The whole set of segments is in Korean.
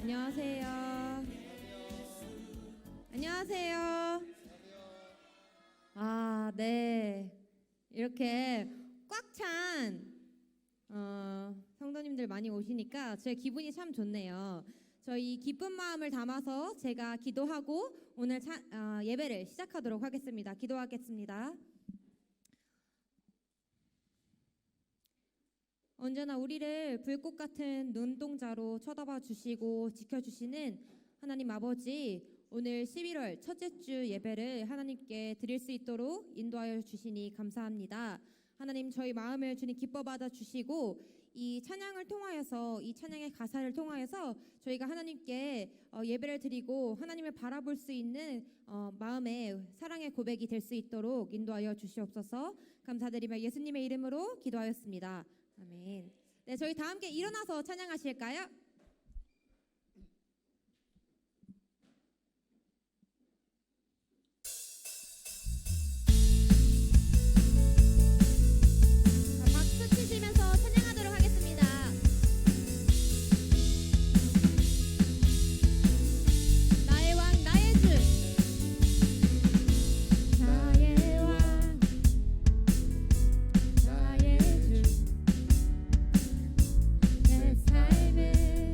안녕하세요. 안녕하세요. 아, 네. 이렇게 꽉 찬 성도님들 많이 오시니까 제 기분이 참 좋네요. 저희 기쁜 마음을 담아서 제가 기도하고 오늘 예배를 시작하도록 하겠습니다. 기도하겠습니다. 언제나 우리를 불꽃 같은 눈동자로 쳐다봐 주시고 지켜주시는 하나님 아버지, 오늘 11월 첫째 주 예배를 하나님께 드릴 수 있도록 인도하여 주시니 감사합니다. 하나님, 저희 마음을 주님 기뻐 받아 주시고 이 찬양을 통하여서, 이 찬양의 가사를 통하여서 저희가 하나님께 예배를 드리고 하나님을 바라볼 수 있는 마음의 사랑의 고백이 될 수 있도록 인도하여 주시옵소서. 감사드리며 예수님의 이름으로 기도하였습니다. 아멘. 네, 저희 다 함께 일어나서 찬양하실까요? 박수 치시면서 찬양하도록 하겠습니다. 나의 왕, 나의 주, 나의 왕, 나의 주, 내 삶을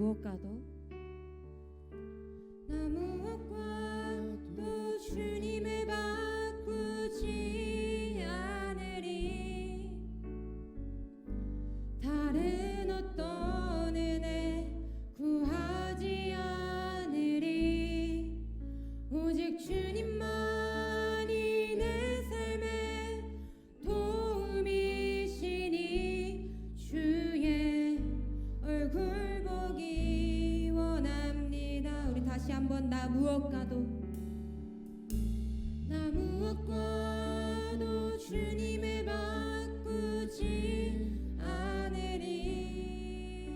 무엇과도 주님을 바꾸지 않으리. 다른 어떤 은혜 구하지 않으리. 오직 주님만이 내 삶의 도움이시니 주의 얼굴 보기 원합니다. 우리 다시 한번 나 무엇과도 주님을 바꾸지 않으리.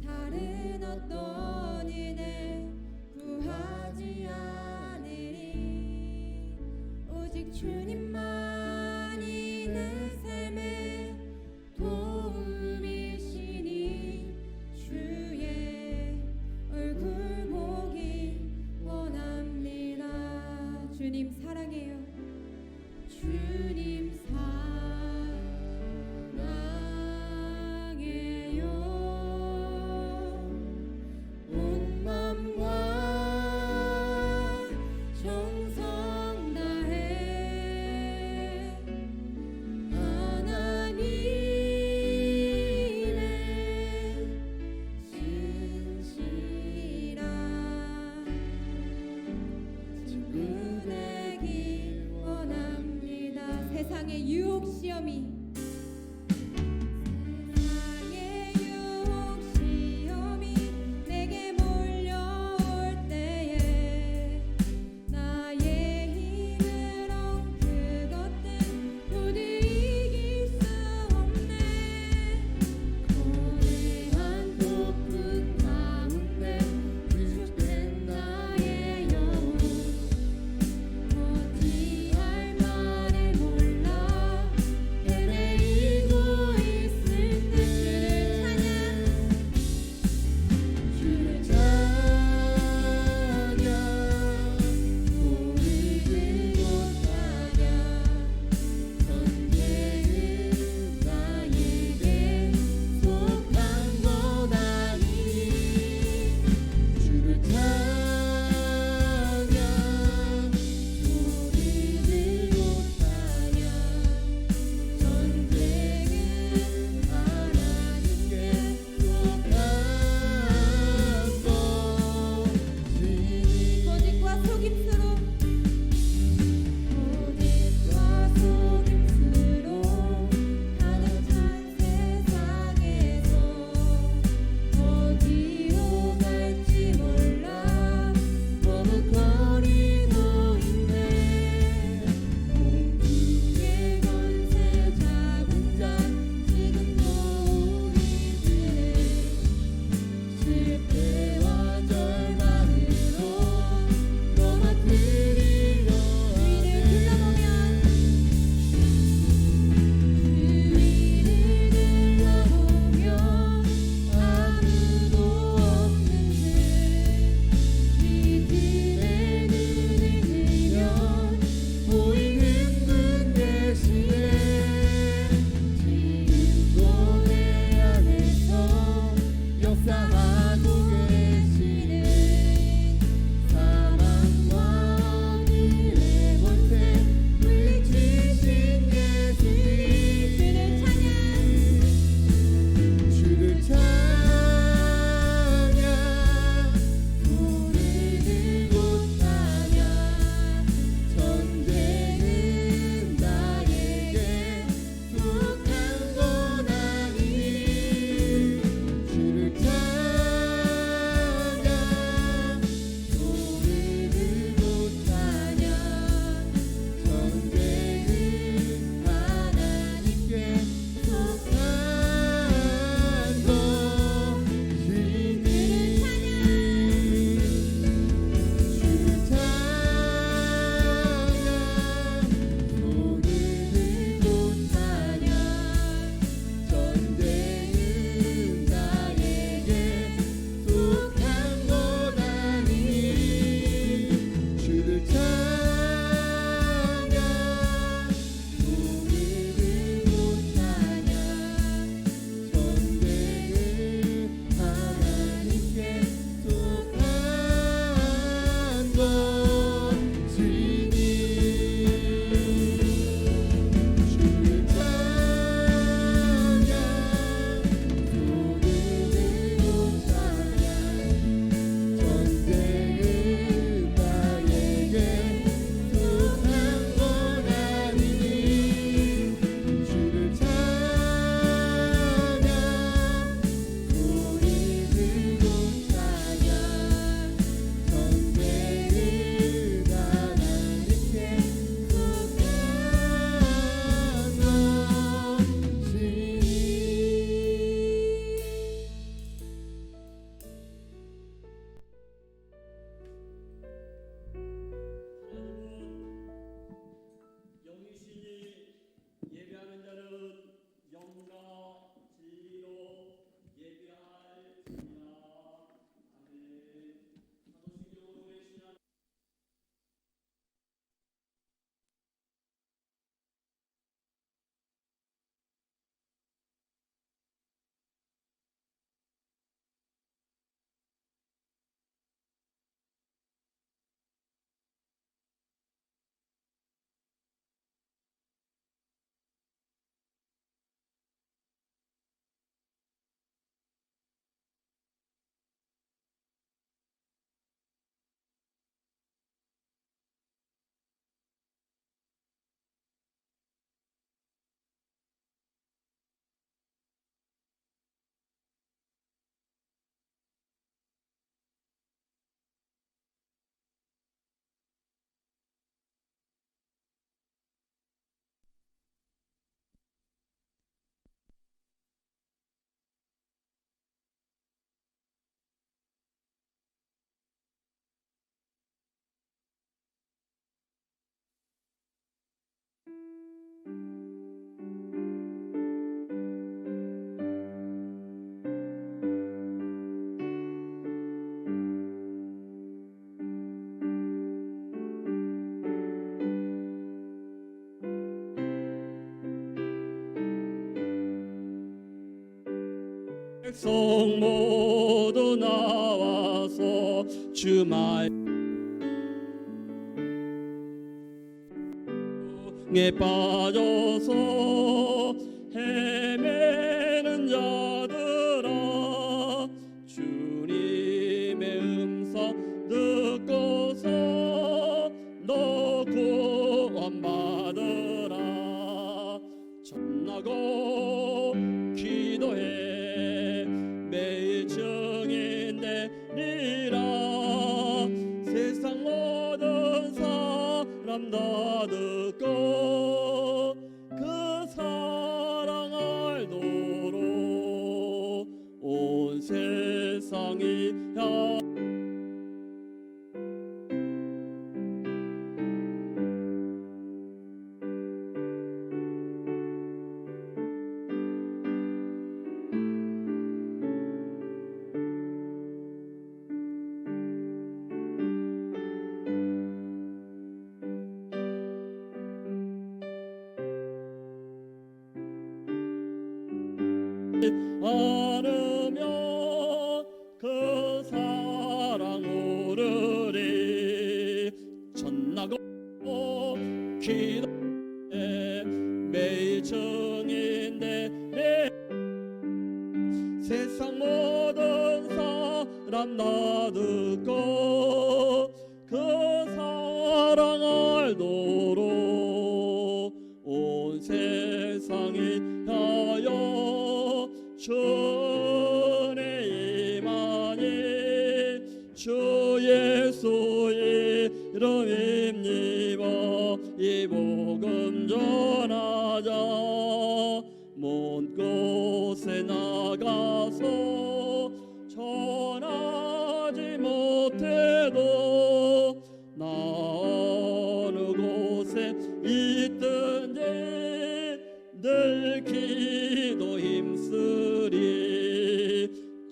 다른 어떤 은혜 구하지 않으리. 오직 주님만이 내 삶의 도움이시니 주의 얼굴 보기 원합니다. 주님 사랑해요. 주님 사랑해요. 온 맘과 정성 다해 하나님의 신실한 친구 되기 원합니다. 세상의 유혹 시험이 내게 몰려올 때에 나의 힘으로 그것들 모두 이길 수 없네. 거대한 폭풍 가운데 위축된 나의 영혼 어찌할 말을 몰라 예배 백성 모두 나와서 주 말씀에 빠져서 헤매는 자들아 주님의 음성 듣고서 너 구원받으라. 전하고 기도해 매일 증인 되리라. 세상 모든 사람 다 듣고 그 사랑 알도록 온 세상이 않으면 그 사랑 오르리. 전하고 기도해 매일 증인 되리. 세상 모든 사람 다 듣고 그 사랑 알도록 온 세상이 하여 주의 임하니 주 예수의 이름입니다. 이 복음 전하자. 먼 곳에 나가서 전하지 못해도 나 어느 곳에 있든지 늘 기도 힘쓰리.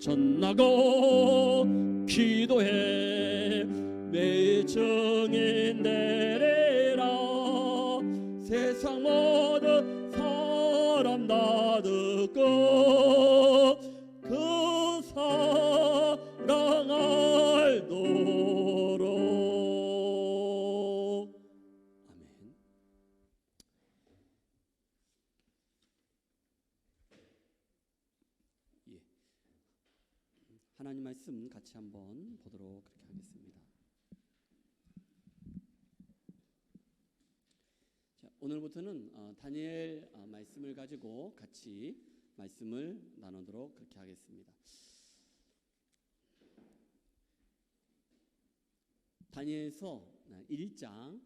전하고 기도해 매일 증인 되리라. 세상 모든 사람 다 듣고 그 사랑 알도록. 아멘. 예. 하나님 말씀 같이 한번 보도록 그렇게 하겠습니다. 자, 오늘부터는 다니엘 말씀을 가지고 같이 말씀을 나누도록 그렇게 하겠습니다. 다니엘서 1장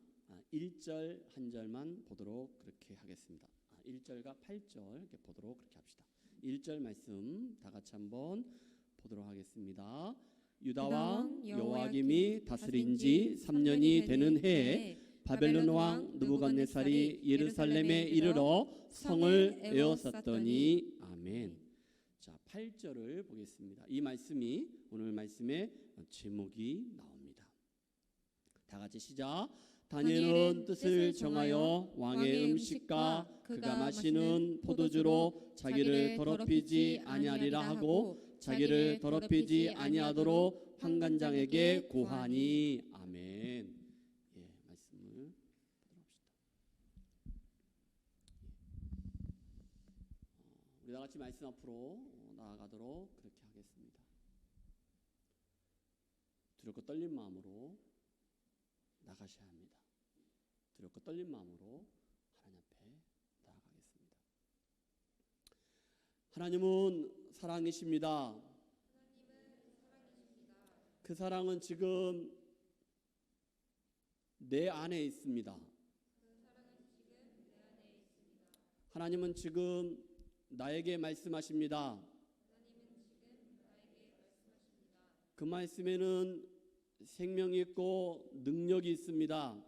1절 한 절만 보도록 그렇게 하겠습니다. 1절과 8절 이렇게 보도록 그렇게 합시다. 1절 말씀 다 같이 한번 보도록 하겠습니다. 유다 왕 여호야김이 다스린 지 3년이 되는 해에 바벨론 왕 느부갓네살이 예루살렘에 이르러 성을 에워쌌더니. 아멘. 자, 8절을 보겠습니다. 이 말씀이 오늘 말씀의 제목이 나옵니다. 다 같이 시작. 다니엘은 뜻을 정하여 왕의 음식과 그가 마시는 포도주로 자기를 더럽히지 아니하리라 하고 자기를 더럽히지 아니하도록 환관장에게 고하니. 아멘. 예, 말씀을 우리 다 같이 말씀 앞으로 나아가도록 그렇게 하겠습니다. 두렵고 떨린 마음으로 나가셔야 합니다. 두렵고 떨린 마음으로 하나님 앞에 나아가겠습니다. 하나님은 사랑이십니다. 그 사랑은 지금 내 안에 있습니다. 하나님은 지금 나에게 말씀하십니다. 그 말씀에는 생명이 있고 능력이 있습니다.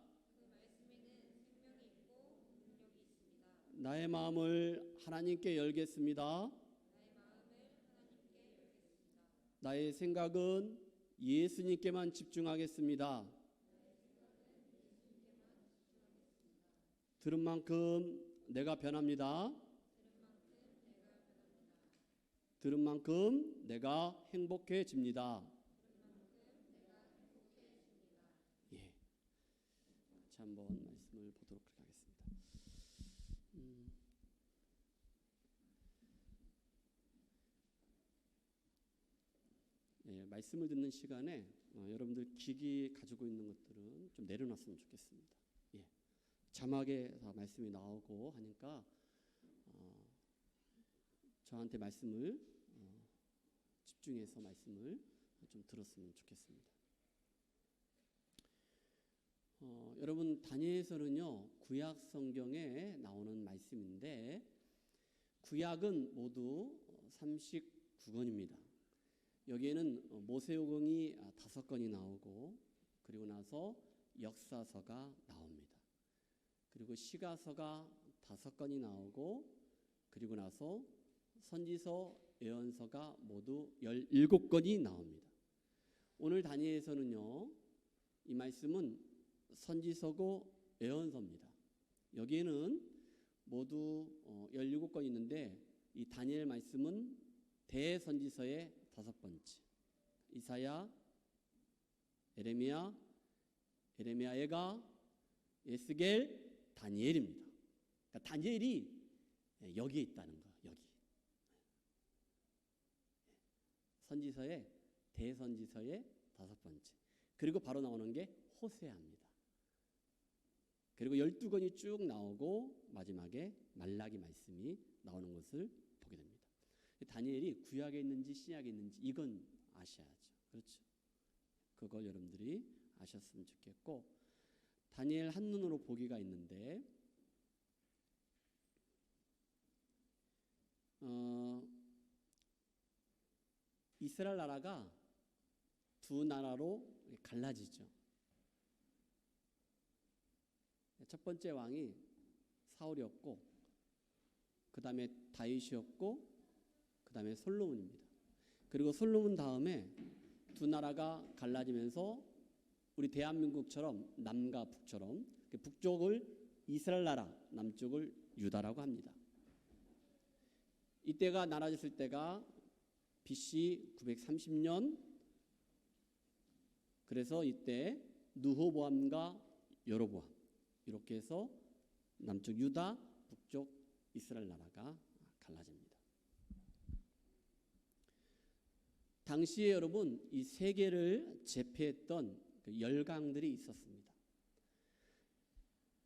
나의 마음을 하나님께 열겠습니다. 나의 생각은 예수님께만 집중하겠습니다. 들은 만큼 내가 변합니다. 들은 만큼 내가 행복해집니다. 예. 같이 한번 말씀을 보도록 하겠습니다. 예, 말씀을 듣는 시간에 여러분들 기기 가지고 있는 것들은 좀 내려놨으면 좋겠습니다. 예. 자막에 다 말씀이 나오고 하니까 저한테 말씀을 집중해서 말씀을 좀 들었으면 좋겠습니다. 여러분 다니엘서는요 구약 성경에 나오는 말씀인데 구약은 모두 39권입니다. 여기에는 모세오경이 5건이 나오고 그리고 나서 역사서가 나옵니다. 그리고 시가서가 5건이 나오고 그리고 나서 선지서, 예언서가 모두 17건이 나옵니다. 오늘 다니엘서는요 이 말씀은 선지서고 예언서입니다. 여기에는 모두 17건이 있는데 이 다니엘 말씀은 대선지서의 5번째. 이사야, 에레미야, 예가, 에스겔, 다니엘입니다. 그러니까 다니엘이 여기에 있다는 거예요. 여기. 선지서의 대선지서의 5번째. 그리고 바로 나오는 게 호세아입니다. 그리고 12권이 쭉 나오고 마지막에 말라기 말씀이 나오는 것을 보게 됩니다. 다니엘이 구약에 있는지 신약에 있는지 이건 아셔야죠. 그렇죠? 그걸 여러분들이 아셨으면 좋겠고 다니엘 한눈으로 보기가 있는데 이스라엘 나라가 두 나라로 갈라지죠. 첫 번째 왕이 사울이었고 그 다음에 다윗이었고 그 다음에 솔로몬입니다. 그리고 솔로몬 다음에 두 나라가 갈라지면서 우리 대한민국처럼 남과 북처럼 북쪽을 이스라엘 나라, 남쪽을 유다라고 합니다. 이때가 나눠졌을 때가 BC 930년. 그래서 이때 르호보암과 여로보암 이렇게 해서 남쪽 유다, 북쪽 이스라엘 나라가 갈라집니다. 당시에 여러분 이 세계를 제패했던 그 열강들이 있었습니다.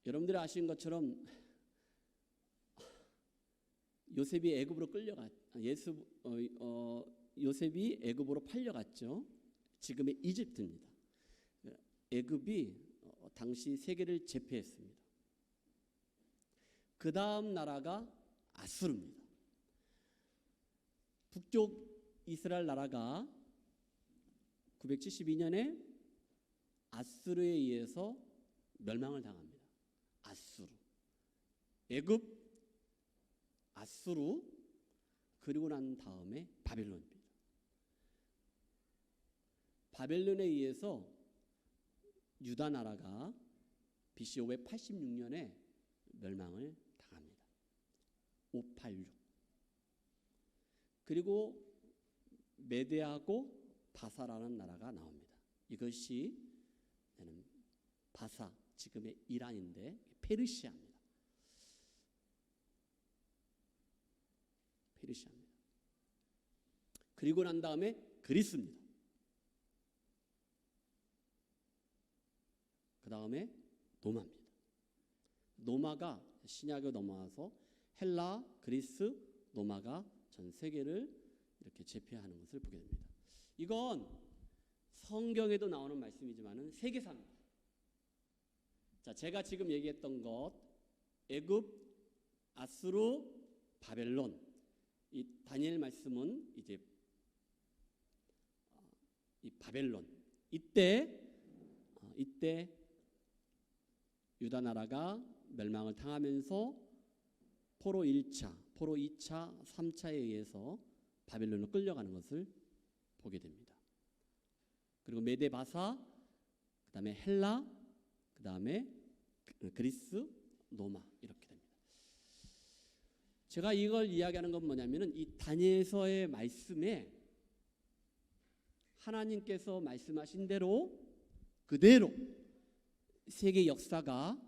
여러분들이 아시는 것처럼 요셉이 애굽으로 요셉이 애굽으로 팔려갔죠. 지금의 이집트입니다. 애굽이 당시 세계를 제패했습니다. 그 다음 나라가 아수르입니다. 북쪽 이스라엘 나라가 972년에 아수르에 의해서 멸망을 당합니다. 아수르, 애굽, 아수르, 그리고 난 다음에 바벨론입니다. 바벨론에 의해서 유다 나라가 BC 586년에 멸망을 당합니다. 586. 그리고 메대하고 바사라는 나라가 나옵니다. 이것이 바사, 지금의 이란인데 페르시아입니다. 페르시아입니다. 그리고 난 다음에 그리스입니다. 그 다음에 로마입니다. 로마가 신약으로 넘어와서 헬라, 그리스, 로마가 전 세계를 이렇게 제패하는 것을 보게 됩니다. 이건 성경에도 나오는 말씀이지만은 세계사입니다. 자, 제가 지금 얘기했던 것, 애굽, 아수르, 바벨론, 이 다니엘 말씀은 이제 이 바벨론, 이때 유다 나라가 멸망을 당하면서 포로 1차, 포로 2차, 3차에 의해서 바벨론으로 끌려가는 것을 보게 됩니다. 그리고 메데 바사, 그 다음에 헬라, 그 다음에 그리스, 로마 이렇게 됩니다. 제가 이걸 이야기하는 건 뭐냐면은 이 다니엘서의 말씀에 하나님께서 말씀하신 대로 그대로 세계 역사가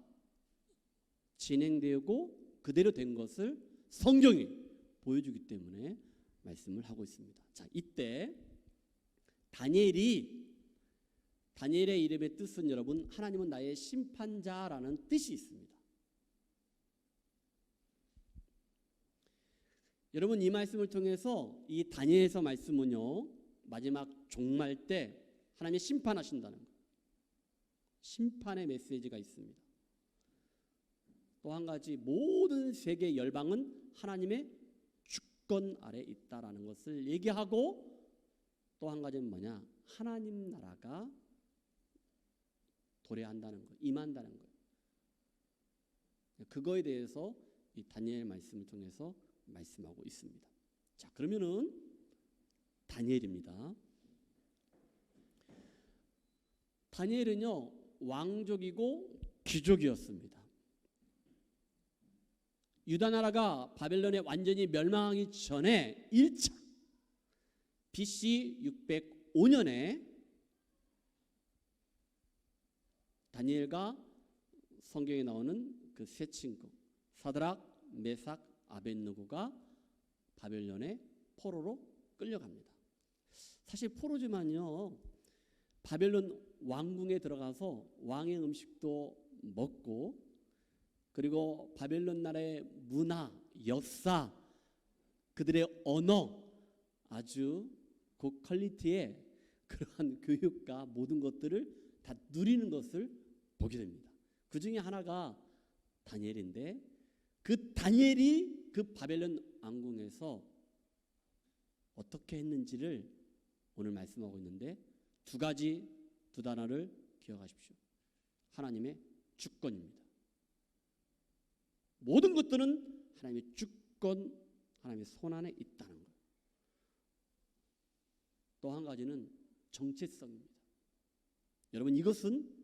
진행되고 그대로 된 것을 성경이 보여주기 때문에 말씀을 하고 있습니다. 자, 이때 다니엘의 이름의 뜻은 여러분 하나님은 나의 심판자라는 뜻이 있습니다. 여러분 이 말씀을 통해서 이 다니엘서 말씀은요 마지막 종말 때 하나님이 심판하신다는 것, 심판의 메시지가 있습니다. 또 한 가지 모든 세계 열방은 하나님의 주권 아래 있다라는 것을 얘기하고 또 한 가지는 뭐냐? 하나님 나라가 도래한다는 것, 임한다는 것. 그거에 대해서 이 다니엘 말씀을 통해서 말씀하고 있습니다. 자, 그러면은 다니엘입니다. 다니엘은요 왕족이고 귀족이었습니다. 유다 나라가 바벨론에 완전히 멸망하기 전에 1차 BC 605년에 다니엘과 성경에 나오는 그 세 친구 사드락, 메삭, 아벳느고가 바벨론의 포로로 끌려갑니다. 사실 포로지만요 바벨론 왕궁에 들어가서 왕의 음식도 먹고 그리고 바벨론 나라의 문화, 역사, 그들의 언어 아주 고퀄리티의 그러한 교육과 모든 것들을 다 누리는 것을 보게 됩니다. 그 중에 하나가 다니엘인데 그 다니엘이 그 바벨론 왕궁에서 어떻게 했는지를 오늘 말씀하고 있는데 두 단어를 기억하십시오. 하나님의 주권입니다. 모든 것들은 하나님의 주권, 하나님의 손안에 있다는 것. 또 한 가지는 정체성입니다. 여러분 이것은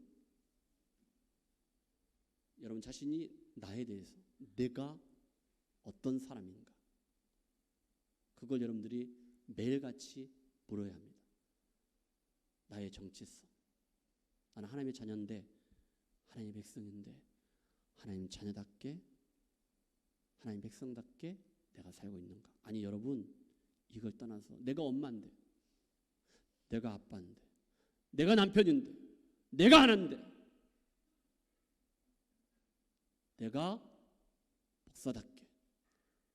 여러분 자신이 나에 대해서 내가 어떤 사람인가 그걸 여러분들이 매일같이 물어야 합니다. 나의 정체성. 나는 하나님의 자녀인데 하나님의 백성인데 하나님 자녀답게 하나님 백성답게 내가 살고 있는가? 아니 여러분 이걸 떠나서 내가 엄마인데 내가 아빠인데 내가 남편인데 내가 하나인데 내가 목사답게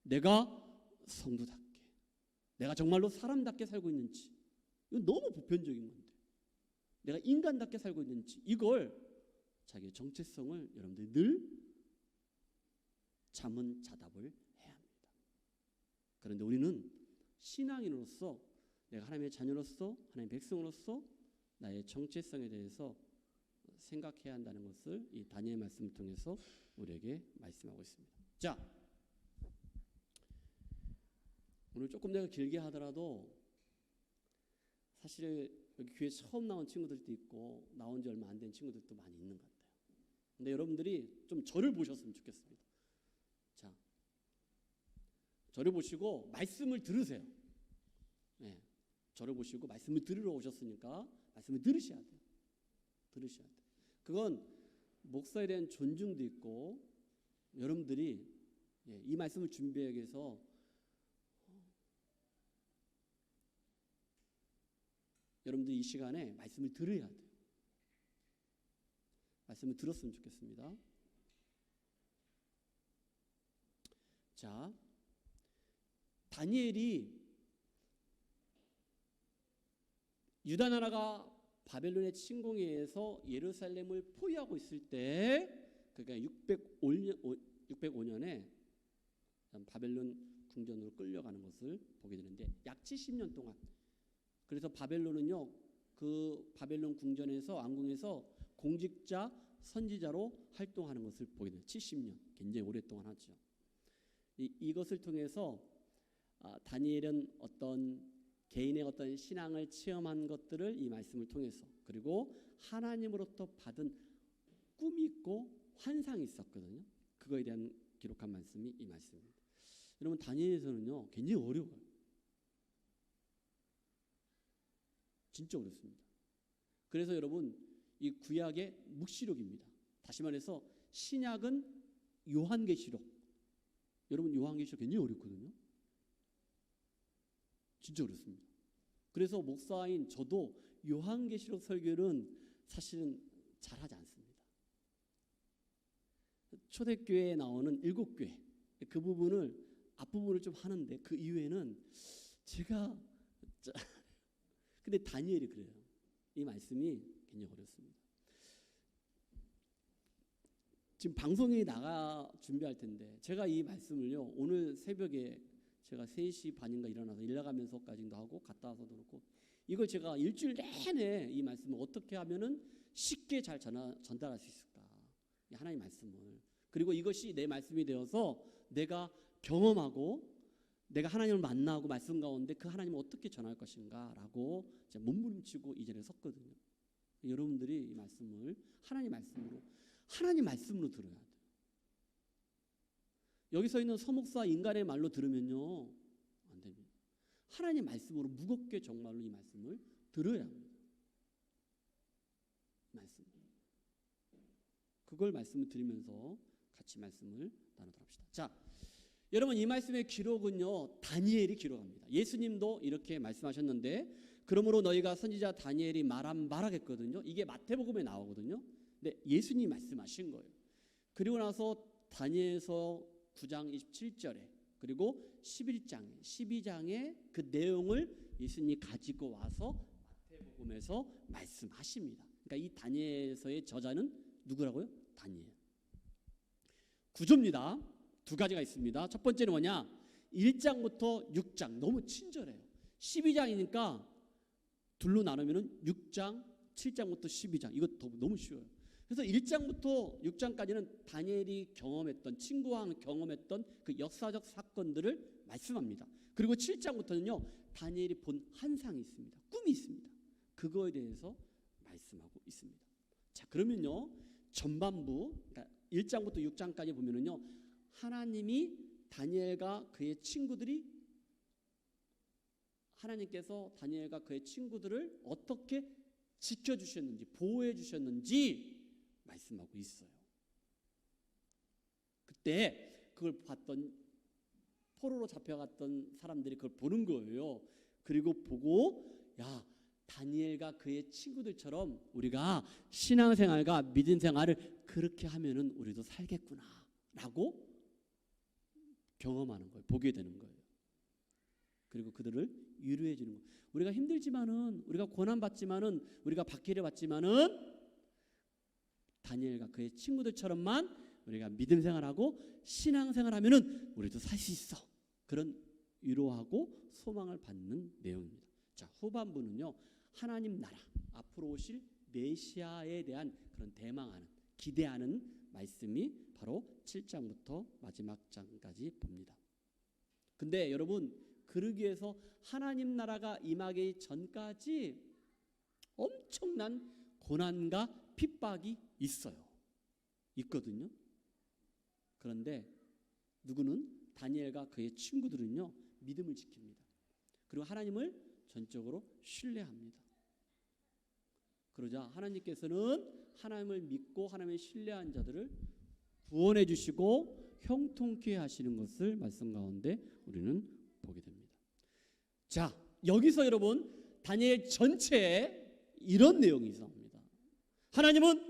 내가 성도답게 내가 정말로 사람답게 살고 있는지 이건 너무 보편적인 건데 내가 인간답게 살고 있는지 이걸 자기의 정체성을 여러분들이 늘 자문자답을 해야 합니다. 그런데 우리는 신앙인으로서 내가 하나님의 자녀로서 하나님의 백성으로서 나의 정체성에 대해서 생각해야 한다는 것을 이 다니엘 말씀을 통해서 우리에게 말씀하고 있습니다. 자, 오늘 조금 내가 길게 하더라도 사실 여기 교회 처음 나온 친구들도 있고 나온 지 얼마 안 된 친구들도 많이 있는 것 같아요. 근데 여러분들이 좀 저를 보셨으면 좋겠습니다. 자, 저를 보시고 말씀을 들으세요. 네, 저를 보시고 말씀을 들으러 오셨으니까 말씀을 들으셔야 돼요. 들으셔야 돼요. 그건 목사에 대한 존중도 있고 여러분들이 이 말씀을 준비하기 위해서 여러분들이 이 시간에 말씀을 들어야 돼요. 말씀을 들었으면 좋겠습니다. 자, 다니엘이 유다 나라가 바벨론의 침공에 의해서 예루살렘을 포위하고 있을 때 그러니까 605년에 바벨론 궁전으로 끌려가는 것을 보게 되는데 약 70년 동안 그래서 바벨론은요 그 바벨론 궁전에서 왕궁에서 공직자 선지자로 활동하는 것을 보게 돼요. 70년 굉장히 오랫동안 하죠. 이것을 통해서 다니엘은 어떤 개인의 어떤 신앙을 체험한 것들을 이 말씀을 통해서 그리고 하나님으로부터 받은 꿈이 있고 환상이 있었거든요. 그거에 대한 기록한 말씀이 이 말씀입니다. 여러분 다니엘에서는요 굉장히 어려워요. 진짜 어렵습니다. 그래서 여러분 이 구약의 묵시록입니다. 다시 말해서 신약은 요한계시록. 여러분 요한계시록 굉장히 어렵거든요. 진짜 어렵습니다. 그래서 목사인 저도 요한계시록 설교는 사실은 잘하지 않습니다. 초대교회에 나오는 7교회 그 부분을 앞부분을 좀 하는데 그 이외에는 제가 근데 다니엘이 그래요. 이 말씀이 굉장히 어렵습니다. 지금 방송이 나가 준비할 텐데 제가 이 말씀을요 오늘 새벽에 제가 3시 반인가 일어나서 일 나가면서까지도 하고 갔다 와서도 그렇고 이걸 제가 일주일 내내 이 말씀을 어떻게 하면은 쉽게 잘 전달할 수 있을까? 이 하나님 말씀을. 그리고 이것이 내 말씀이 되어서 내가 경험하고 내가 하나님을 만나고 말씀 가운데 그 하나님을 어떻게 전할 것인가라고 제가 몸부림치고 이 자리에 섰거든요. 여러분들이 이 말씀을 하나님 말씀으로 들어야 돼요. 여기서 있는 서목사 인간의 말로 들으면요 안 됩니다. 하나님 말씀으로 무겁게 정말로 이 말씀을 들어야 합니다. 말씀. 그걸 말씀을 드리면서 같이 말씀을 나누도록 합시다. 자, 여러분 이 말씀의 기록은요 다니엘이 기록합니다. 예수님도 이렇게 말씀하셨는데 그러므로 너희가 선지자 다니엘이 말한 바라겠거든요. 이게 마태복음에 나오거든요. 근데 예수님이 말씀하신 거예요. 그리고 나서 다니엘서 9장 27절에 그리고 11장에 12장에 그 내용을 예수님이 가지고 와서 마태복음에서 말씀하십니다. 그러니까 이 다니엘서의 저자는 누구라고요? 다니엘. 구조입니다. 2가지가 있습니다. 첫 번째는 뭐냐? 1장부터 6장 너무 친절해요. 12장이니까 둘로 나누면 6장, 7장부터 12장 이거 너무 쉬워요. 그래서 1장부터 6장까지는 다니엘이 경험했던 친구와 경험했던 그 역사적 사건들을 말씀합니다. 그리고 7장부터는요 다니엘이 본 환상이 있습니다. 꿈이 있습니다. 그거에 대해서 말씀하고 있습니다. 자 그러면요 전반부 그러니까 1장부터 6장까지 보면은요 하나님이 다니엘과 그의 친구들이 하나님께서 다니엘과 그의 친구들을 어떻게 지켜주셨는지 보호해 주셨는지 말씀하고 있어요. 그때 그걸 봤던 포로로 잡혀갔던 사람들이 그걸 보는 거예요. 그리고 보고 야 다니엘과 그의 친구들처럼 우리가 신앙생활과 믿음 생활을 그렇게 하면은 우리도 살겠구나라고 경험하는 거예요. 보게 되는 거예요. 그리고 그들을 위로해 주는 거예요. 우리가 힘들지만은 우리가 고난 받지만은 우리가 박해를 받지만은 다니엘과 그의 친구들처럼만 우리가 믿음 생활하고 신앙 생활하면은 우리도 살 수 있어. 그런 위로하고 소망을 받는 내용입니다. 자, 후반부는요. 하나님 나라 앞으로 오실 메시아에 대한 그런 대망하는 기대하는 말씀이 바로 7장부터 마지막 장까지 봅니다. 근데 여러분 그러기 위해서 하나님 나라가 임하기 전까지 엄청난 고난과 핍박이 있거든요. 그런데 누구는 다니엘과 그의 친구들은요 믿음을 지킵니다. 그리고 하나님을 전적으로 신뢰합니다. 그러자 하나님께서는 하나님을 믿고 하나님을 신뢰한 자들을 구원해 주시고 형통케 하시는 것을 말씀 가운데 우리는 보게 됩니다. 자, 여기서 여러분 다니엘 전체에 이런 내용이 나옵니다. 하나님은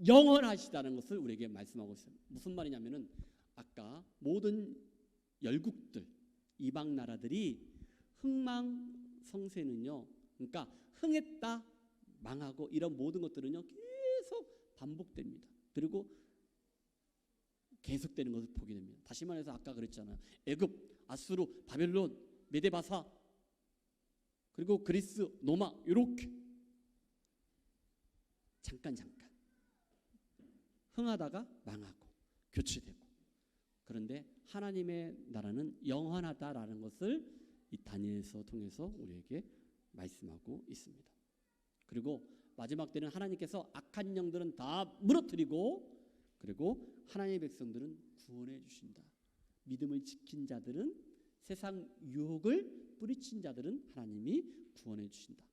영원하시다는 것을 우리에게 말씀하고 있어요. 무슨 말이냐면은 아까 모든 열국들 이방 나라들이 흥망성쇠는요. 그러니까 흥했다 망하고 이런 모든 것들은요 계속 반복됩니다. 그리고 계속되는 것을 보게 됩니다. 다시 말해서 아까 그랬잖아요. 애굽, 아수르, 바벨론, 메데바사 그리고 그리스, 로마 이렇게 잠깐 흥하다가 망하고 교체되고 그런데 하나님의 나라는 영원하다라는 것을 이 다니엘서 통해서 우리에게 말씀하고 있습니다. 그리고 마지막 때는 하나님께서 악한 영들은 다 무너뜨리고 그리고 하나님의 백성들은 구원해 주신다. 믿음을 지킨 자들은, 세상 유혹을 뿌리친 자들은 하나님이 구원해 주신다.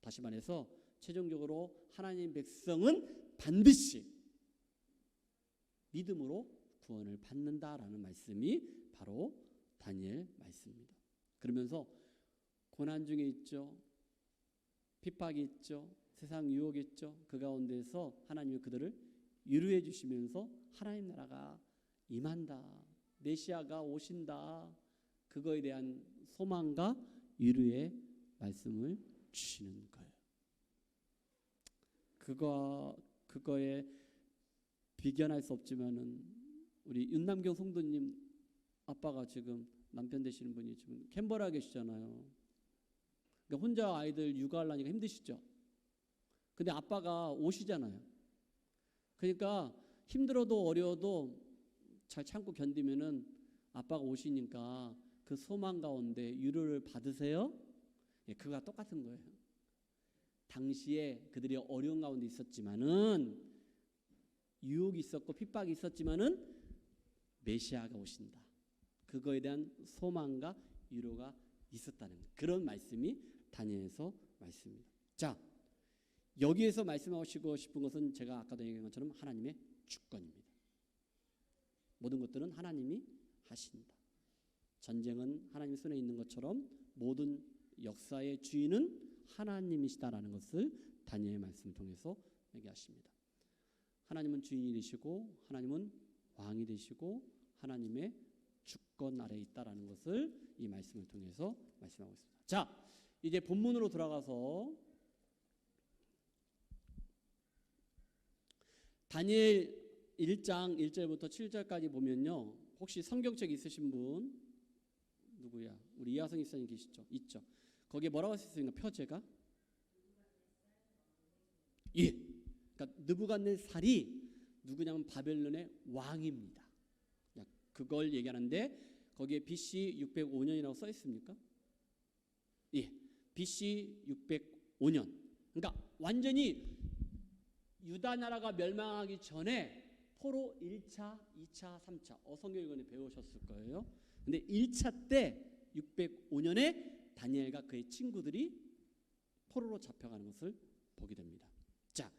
다시 말해서 최종적으로 하나님 백성은 반드시 믿음으로 구원을 받는다라는 말씀이 바로 다니엘 말씀입니다. 그러면서 고난 중에 있죠. 핍박이 있죠. 세상 유혹이 있죠. 그 가운데서 하나님이 그들을 위로해 주시면서 하나님 나라가 임한다. 메시아가 오신다. 그거에 대한 소망과 위로의 말씀을 주시는 거예요. 그거에 비견할 수 없지만은 우리 윤남경 성도님 아빠가 지금 남편 되시는 분이 지금 캔버라 계시잖아요. 그러니까 혼자 아이들 육아하려니까 힘드시죠. 근데 아빠가 오시잖아요. 그러니까 힘들어도 어려워도 잘 참고 견디면은 아빠가 오시니까 그 소망 가운데 위로를 받으세요. 예, 그거와 똑같은 거예요. 당시에 그들이 어려운 가운데 있었지만은 유혹이 있었고 핍박이 있었지만은 메시아가 오신다. 그거에 대한 소망과 위로가 있었다는 그런 말씀이 다니엘서 말씀입니다. 자, 여기에서 말씀하시고 싶은 것은 제가 아까도 얘기한 것처럼 하나님의 주권입니다. 모든 것들은 하나님이 하신다. 전쟁은 하나님 손에 있는 것처럼 모든 역사의 주인은 하나님이시다라는 것을 다니엘의 말씀을 통해서 얘기하십니다. 하나님은 주인이 되시고 하나님은 왕이 되시고 하나님의 주권 아래에 있다라는 것을 이 말씀을 통해서 말씀하고 있습니다. 자, 이제 본문으로 돌아가서 다니엘 1장 1절부터 7절까지 보면요. 혹시 성경책 있으신 분 누구야? 우리 이하성 이사님 계시죠? 있죠. 거기에 뭐라고 쓰였습니까? 표제가? 예. 그러니까 느부갓네살이 누구냐면 바벨론의 왕입니다. 그걸 얘기하는데 거기에 BC 605년이라고 써 있습니까? 예. BC 605년. 그러니까 완전히 유다 나라가 멸망하기 전에 포로 1차, 2차, 3차 어성결권에 배우셨을 거예요. 근데 1차 때 605년에 다니엘과 그의 친구들이 포로로 잡혀가는 것을 보게 됩니다. 자,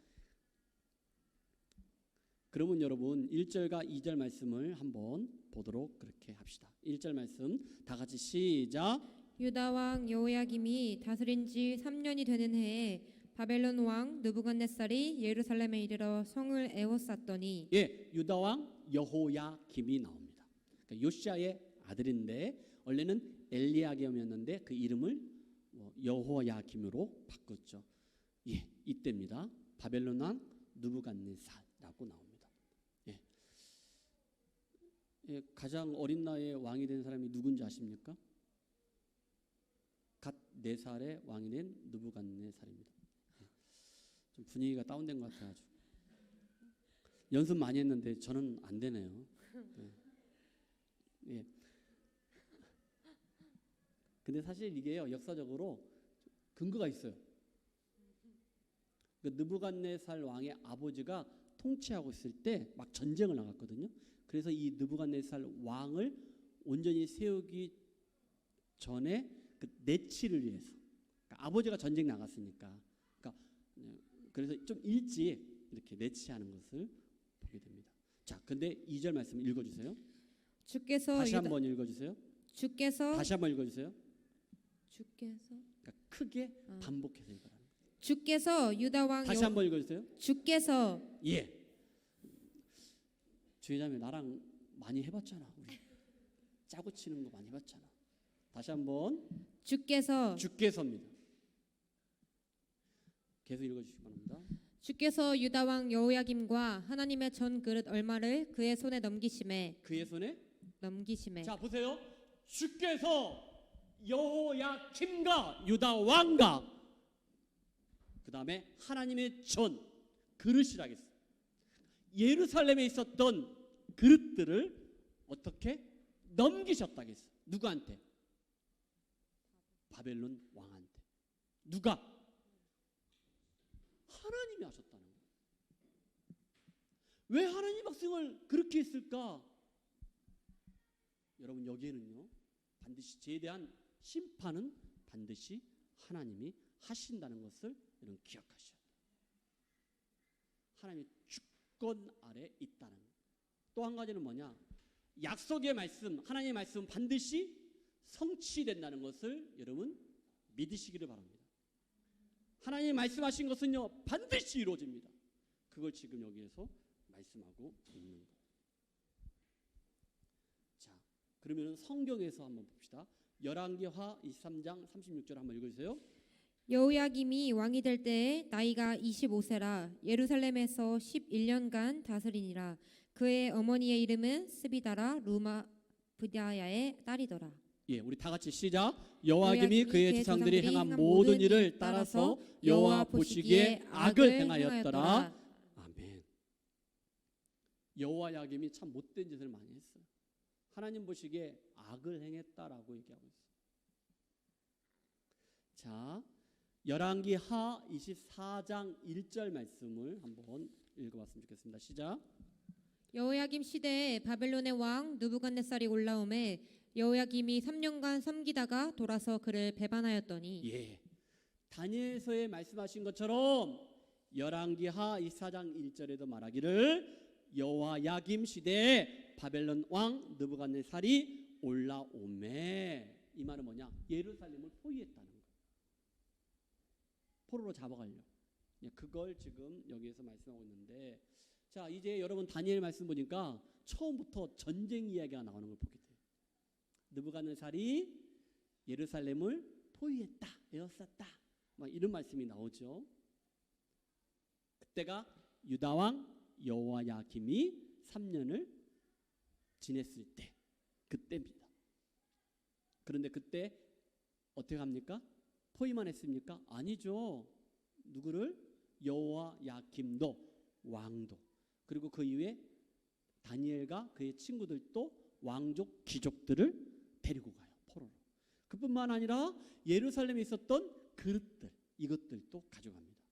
그러면 여러분 1절과 2절 말씀을 한번 보도록 그렇게 합시다. 1절 말씀 다 같이 시작. 유다 왕 여호야김이 다스린 지 3년이 되는 해에 바벨론 왕 느부갓네살이 예루살렘에 이르러 성을 에워쌌더니 예, 유다 왕 여호야김이 나옵니다. 그러니까 요시야의 아들인데 원래는 엘리야김이었는데 그 이름을 여호야김으로 바꿨죠. 예, 이때입니다. 바벨론 왕 느부갓네살이라고 나옵니다. 예. 예, 가장 어린 나이에 왕이 된 사람이 누군지 아십니까? 갓 4살에 왕이 된 느부갓네살입니다. 예. 좀 분위기가 다운된 것 같아가지고 연습 많이 했는데 저는 안 되네요. 예. 예. 근데 사실 이게요 역사적으로 근거가 있어요. 그 느부갓네살 왕의 아버지가 통치하고 있을 때 막 전쟁을 나갔거든요. 그래서 이 느부갓네살 왕을 온전히 세우기 전에 그 내치를 위해서 그러니까 아버지가 전쟁 나갔으니까 그래서 좀 일찍 이렇게 내치하는 것을 보게 됩니다. 자, 근데 2절 말씀 읽어주세요. 주께서 다시 한번 읽어주세요. 주께서 다시 한번 읽어주세요. 주께서 그러니까 크게 반복해서 읽어라. 주께서 유다 왕 다시 한번 읽어주세요. 주께서 예. 주의자매 나랑 많이 해봤잖아. 우리 짜고 치는 거 많이 해봤잖아. 다시 한번 주께서입니다. 계속 읽어주시기 바랍니다. 주께서 유다 왕 여호야김과 하나님의 전 그릇 얼마를 그의 손에 넘기심에 그의 손에 자 보세요. 주께서 여호야김과 유다 왕과 그 다음에 하나님의 전 그릇이라겠어요. 예루살렘에 있었던 그릇들을 어떻게 넘기셨다겠어요. 누구한테? 바벨론 왕한테. 누가? 하나님이 하셨다는 거예요. 왜 하나님 백성을 그렇게 했을까? 여러분 여기에는요 반드시 죄에 대한 심판은 반드시 하나님이 하신다는 것을 여러분 기억하셔야 돼요. 하나님의 주권 아래 있다는 것. 또 한 가지는 뭐냐? 약속의 말씀, 하나님의 말씀 반드시 성취된다는 것을 여러분 믿으시기를 바랍니다. 하나님이 말씀하신 것은요 반드시 이루어집니다. 그걸 지금 여기에서 말씀하고 있는 거예요. 자, 그러면 성경에서 한번 봅시다. 열왕기하 23장 36절 한번 읽어주세요. 여호야김이 왕이 될 때에 나이가 25세라 예루살렘에서 11년간 다스리니라. 그의 어머니의 이름은 스비다라 루마 브다야의 딸이더라. 예, 우리 다 같이 시작. 여호야김이 그의 그의 조상들이 조상들이 행한 모든 일을 따라서 여호와 보시기에 악을 행하였더라. 아멘. 여호야김이 참 못된 짓을 많이 했어요. 하나님 보시기에 악을 행했다라고 얘기하고 있어요. 자, 열왕기하 24장 1절 말씀을 한번 읽어봤으면 좋겠습니다. 시작. 여호야김 시대에 바벨론의 왕 느부갓네살이 올라오매 여호야김이 3년간 섬기다가 돌아서 그를 배반하였더니. 예, 다니엘서에 말씀하신 것처럼 열왕기하 24장 1절에도 말하기를 여호야김 시대에 바벨론 왕 느부갓네살이 올라오매. 이 말은 뭐냐? 예루살렘을 포위했다는 거예요. 포로로 잡아가려고. 그걸 지금 여기에서 말씀하고 있는데, 자 이제 여러분 다니엘 말씀 보니까 처음부터 전쟁 이야기가 나오는 걸 보게 돼요. 느부갓네살이 예루살렘을 포위했다, 에워쌌다, 막 이런 말씀이 나오죠. 그때가 유다 왕 여호야김이 3년을 지냈을 때, 그때입니다. 그런데 그때 어떻게 합니까? 포위만 했습니까? 아니죠. 누구를? 여호야김도, 왕도, 그리고 그 이후에 다니엘과 그의 친구들도 왕족 귀족들을 데리고 가요, 포로로. 그뿐만 아니라 예루살렘에 있었던 그릇들, 이것들도 가져갑니다.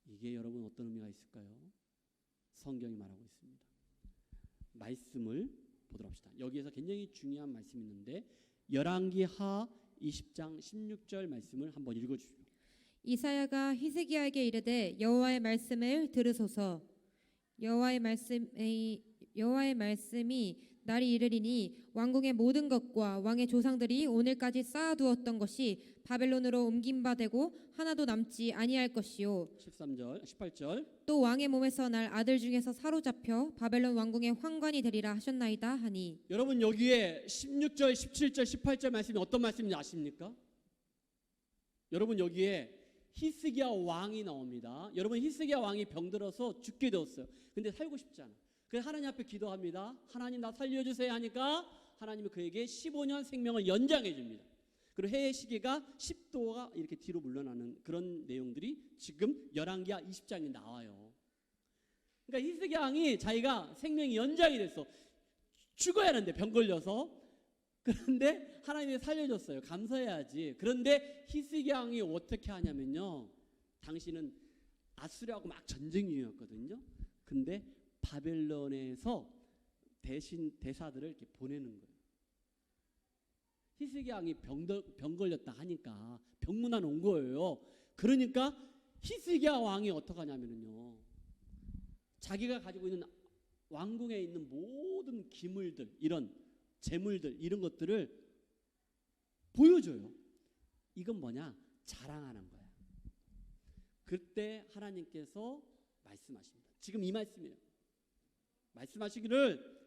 이게 여러분 어떤 의미가 있을까요? 성경이 말하고 있습니다. 말씀을 보도록 합시다. 여기에서 굉장히 중요한 말씀이 있는데 열왕기하 20장 16절 말씀을 한번 읽어주십시오. 이사야가 히스기야에게 이르되 여호와의 말씀을 들으소서. 여호와의 말씀이 날이 이르리니 왕궁의 모든 것과 왕의 조상들이 오늘까지 쌓아두었던 것이 바벨론으로 옮긴 바 되고 하나도 남지 아니할 것이요. 13절, 18절. 또 왕의 몸에서 날 아들 중에서 사로잡혀 바벨론 왕궁의 환관이 되리라 하셨나이다 하니. 여러분 여기에 16절, 17절, 18절 말씀이 어떤 말씀인지 아십니까? 여러분 여기에 히스기야 왕이 나옵니다. 여러분 히스기야 왕이 병들어서 죽게 되었어요. 근데 살고 싶지 않아. 그래서 하나님 앞에 기도합니다. 하나님 나 살려주세요 하니까 하나님이 그에게 15년 생명을 연장해 줍니다. 그리고 해의 시기가 10도가 이렇게 뒤로 물러나는 그런 내용들이 지금 열왕기하 20장에 나와요. 그러니까 히스기야 왕이 자기가 생명이 연장이 됐어. 죽어야 하는데 병 걸려서. 그런데 하나님이 살려줬어요. 감사해야지. 그런데 히스기야 왕이 어떻게 하냐면요, 당시는 아수르하고 막 전쟁 중이었거든요. 근데 바벨론에서 대신 대사들을 이렇게 보내는 거예요. 히스기야 왕이 병 걸렸다 하니까 병문안 온 거예요. 그러니까 히스기야 왕이 어떻게 하냐면요, 자기가 가지고 있는 왕궁에 있는 모든 기물들, 이런 재물들, 이런 것들을 보여줘요. 이건 뭐냐? 자랑하는 거야. 그때 하나님께서 말씀하십니다. 지금 이 말씀이에요. 말씀하시기를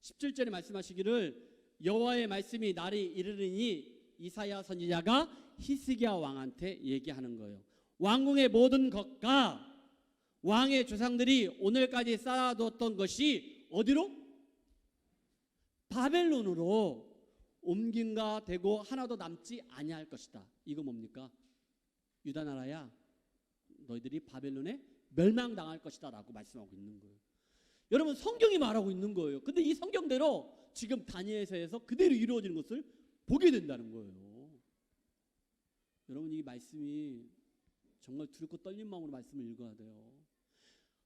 17절에 말씀하시기를 여호와의 말씀이 날이 이르리니, 이사야 선지자가 히스기야 왕한테 얘기하는 거예요. 왕궁의 모든 것과 왕의 조상들이 오늘까지 쌓아두었던 것이 어디로? 바벨론으로 옮긴가 되고 하나도 남지 아니할 것이다. 이거 뭡니까? 유다 나라야, 너희들이 바벨론에 멸망당할 것이다 라고 말씀하고 있는 거예요. 여러분 성경이 말하고 있는 거예요. 근데 이 성경대로 지금 다니엘서에서 그대로 이루어지는 것을 보게 된다는 거예요. 여러분 이 말씀이 정말 두렵고 떨린 마음으로 말씀을 읽어야 돼요.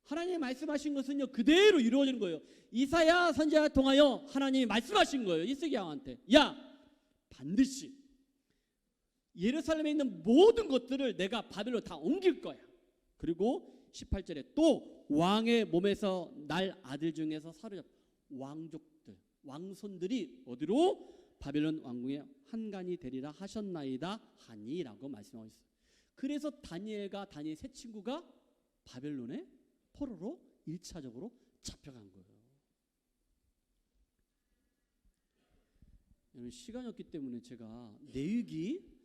하나님이 말씀하신 것은요 그대로 이루어지는 거예요. 이사야 선지자를 통하여 하나님이 말씀하신 거예요. 이스기야 왕한테. 야, 반드시 예루살렘에 있는 모든 것들을 내가 바벨론 다 옮길 거야. 그리고 18절에 또 왕의 몸에서 날 아들 중에서 사로잡 왕족들, 왕손들이 어디로? 바벨론 왕궁의 한간이 되리라 하셨나이다 하니라고 말씀하고 있어요. 그래서 다니엘과 다니엘 세 친구가 바벨론의 포로로 1차적으로 잡혀간 거예요. 여러분, 시간이 없기 때문에 제가 내위기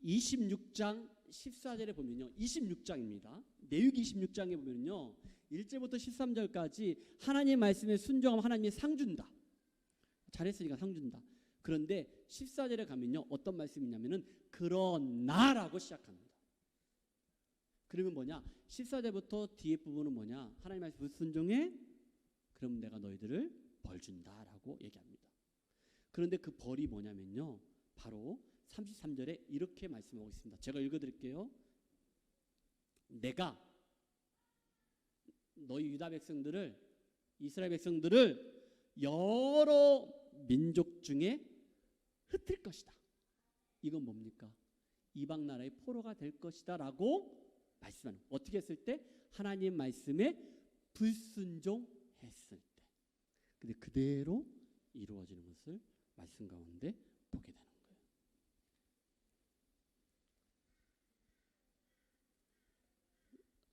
26장 14절에 보면요, 26장입니다. 내위기 26장에 보면요 1절부터 13절까지 하나님 말씀에 순종하면 하나님이 상 준다. 잘했으니까 상 준다. 그런데 14절에 가면요 어떤 말씀이냐면은 그러나라고 시작합니다. 그러면 뭐냐? 14절부터 뒤에 부분은 뭐냐? 하나님 말씀 순종해? 그럼 내가 너희들을 벌 준다라고 얘기합니다. 그런데 그 벌이 뭐냐면요 바로 33절에 이렇게 말씀하고 있습니다. 제가 읽어드릴게요. 내가 너희 유다 백성들을, 이스라엘 백성들을 여러 민족 중에 흩을 것이다. 이건 뭡니까? 이방 나라의 포로가 될 것이다 라고 말씀하는, 어떻게 했을 때? 하나님 말씀에 불순종했을 때. 근데 그대로 이루어지는 것을 말씀 가운데 보게 되는 거예요.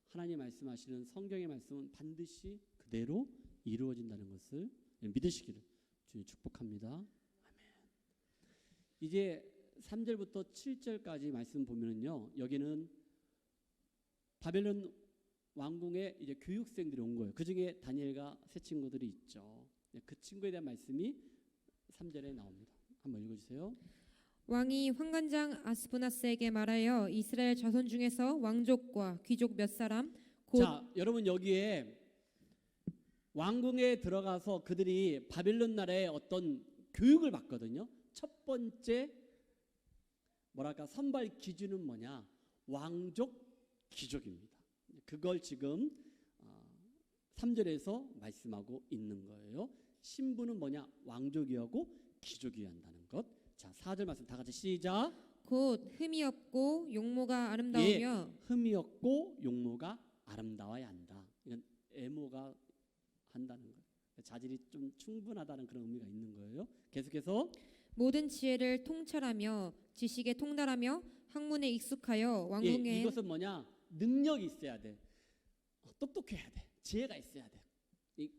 하나님 말씀하시는 성경의 말씀은 반드시 그대로 이루어진다는 것을 믿으시기를 주님 축복합니다. 아멘. 이제 3절부터 7절까지 말씀 보면은요, 여기는 바벨론 왕궁에 이제 교육생들이 온 거예요. 그 중에 다니엘과 세 친구들이 있죠. 그 친구에 대한 말씀이 3절에 나옵니다. 한번 읽어주세요. 왕이 환관장 아스푸나스에게 말하여 이스라엘 자손 중에서 왕족과 귀족 몇 사람 곧 자, 여러분 여기에 왕궁에 들어가서 그들이 바벨론 나라의 어떤 교육을 받거든요. 첫 번째 뭐랄까 선발 기준은 뭐냐? 왕족, 귀족입니다. 그걸 지금 3절에서 말씀하고 있는 거예요. 신분은 뭐냐? 왕족이어야 하고 귀족이어야 한다는 것. 자, 4절 말씀 다 같이 시작. 곧 흠이 없고 용모가 아름다우며 예, 흠이 없고 용모가 아름다워야 한다. 이건 애모가 한다는 거예요. 자질이 좀 충분하다는 그런 의미가 있는 거예요. 계속해서 모든 지혜를 통찰하며 지식에 통달하며 학문에 익숙하여 예, 왕궁에 이것은 뭐냐? 능력이 있어야 돼. 똑똑해야 돼. 지혜가 있어야 돼.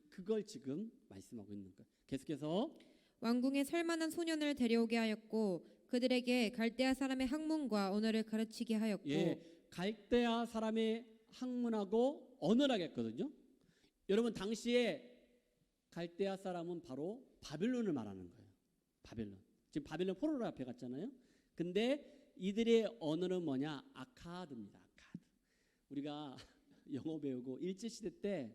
그걸 지금 말씀하고 있는 거예요. 계속해서 왕궁에 살만한 소년을 데려오게 하였고 그들에게 갈대아 사람의 학문과 언어를 가르치게 하였고 예, 갈대아 사람의 학문하고 언어를 하겠거든요. 여러분 당시에 갈대아 사람은 바로 바벨론을 말하는 거예요. 바벨론. 지금 바벨론 포로로 앞에 갔잖아요. 근데 이들의 언어는 뭐냐? 아카드입니다. 아카드. 우리가 영어 배우고 일제 시대 때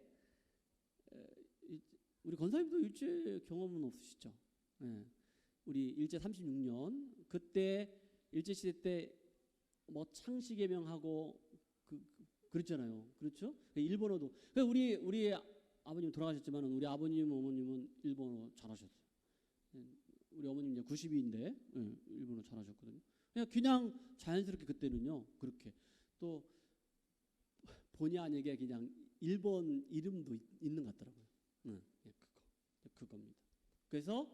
우리 권사님도 일제 경험은 없으시죠? 예. 우리 일제 36년 그때 일제 시대 때 뭐 창씨개명하고 그랬잖아요. 그렇죠? 일본어도. 우리 아버님 돌아가셨지만 우리 아버님 어머님은 일본어 잘하셨어요. 우리 어머님 이제 90인데 일본어 잘하셨거든요. 그냥 자연스럽게 그때는요 그렇게 또 본의 아니게 그냥 일본 이름도 있는 것 같더라고요. 그겁니다. 그래서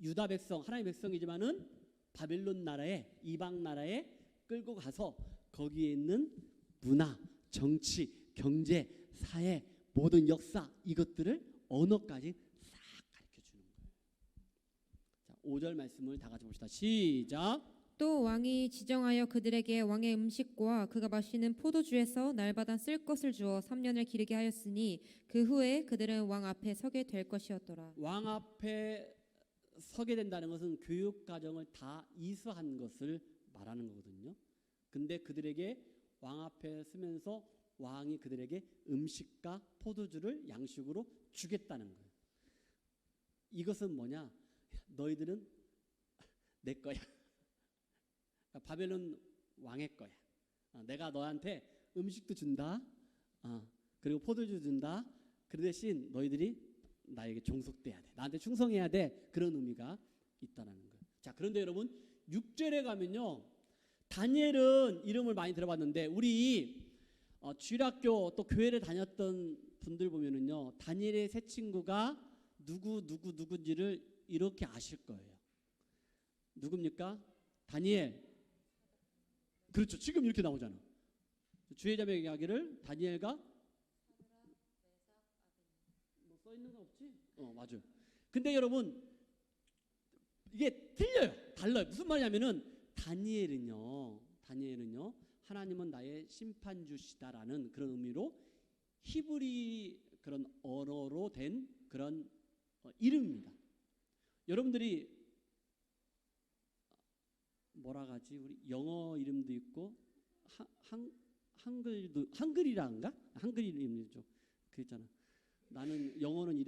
유다 백성, 하나님의 백성이지만은 바벨론 나라에 이방 나라에 끌고 가서 거기에 있는 문화, 정치, 경제, 사회, 모든 역사 이것들을 언어까지 싹 가르쳐 주는 거예요. 자, 5절 말씀을 다 같이 봅시다. 시작. 또 왕이 지정하여 그들에게 왕의 음식과 그가 마시는 포도주에서 날마다 쓸 것을 주어 3년을 기르게 하였으니 그 후에 그들은 왕 앞에 서게 될 것이었더라. 왕 앞에 서게 된다는 것은 교육 과정을 다 이수한 것을 말하는 거거든요. 근데 그들에게 왕 앞에 서면서 왕이 그들에게 음식과 포도주를 양식으로 주겠다는 거예요. 이것은 뭐냐? 너희들은 내 거야. 바벨론 왕의 거야. 내가 너한테 음식도 준다, 그리고 포도주 준다. 그 대신 너희들이 나에게 종속돼야 돼. 나한테 충성해야 돼. 그런 의미가 있다는 거예요. 자, 그런데 여러분 6절에 가면요. 다니엘은 이름을 많이 들어봤는데 우리 주일학교 또 교회를 다녔던 분들 보면은요. 다니엘의 세 친구가 누군지를 이렇게 아실 거예요. 누굽니까? 다니엘. 그렇죠. 지금 이렇게 나오잖아. 주의 자매 이야기를 다니엘과 뭐 써 있는 거 없지? 맞아요. 근데 여러분 이게 틀려요. 달라요. 무슨 말이냐면은 다니엘은요. 하나님은 나의 심판주시다라는 그런 의미로 히브리 그런 언어로 된 그런 이름입니다. 여러분들이 뭐라 하지? 우리 영어 이름도 있고 한글이란가? 한글 이름이죠. 그랬잖아. 나는 영어는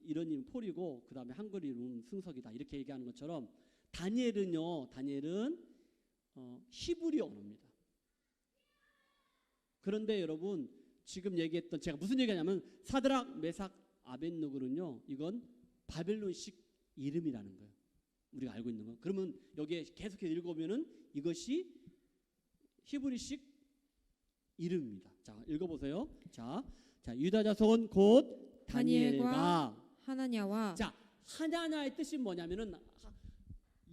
이런 이름 폴이고 그다음에 한글 이름 승석이다. 이렇게 얘기하는 것처럼 다니엘은 히브리 언어입니다. 그런데 여러분 지금 얘기했던 제가 무슨 얘기하냐면 사드락, 메삭, 아벳느고는요. 이건 바벨론식 이름이라는 거예요. 우리가 알고 있는 거. 그러면 여기에 계속해서 읽어보면은 이것이 히브리식 이름입니다. 자, 읽어보세요. 자, 유다 자손 곧 다니엘과 하나냐와. 자, 하나냐의 뜻이 뭐냐면은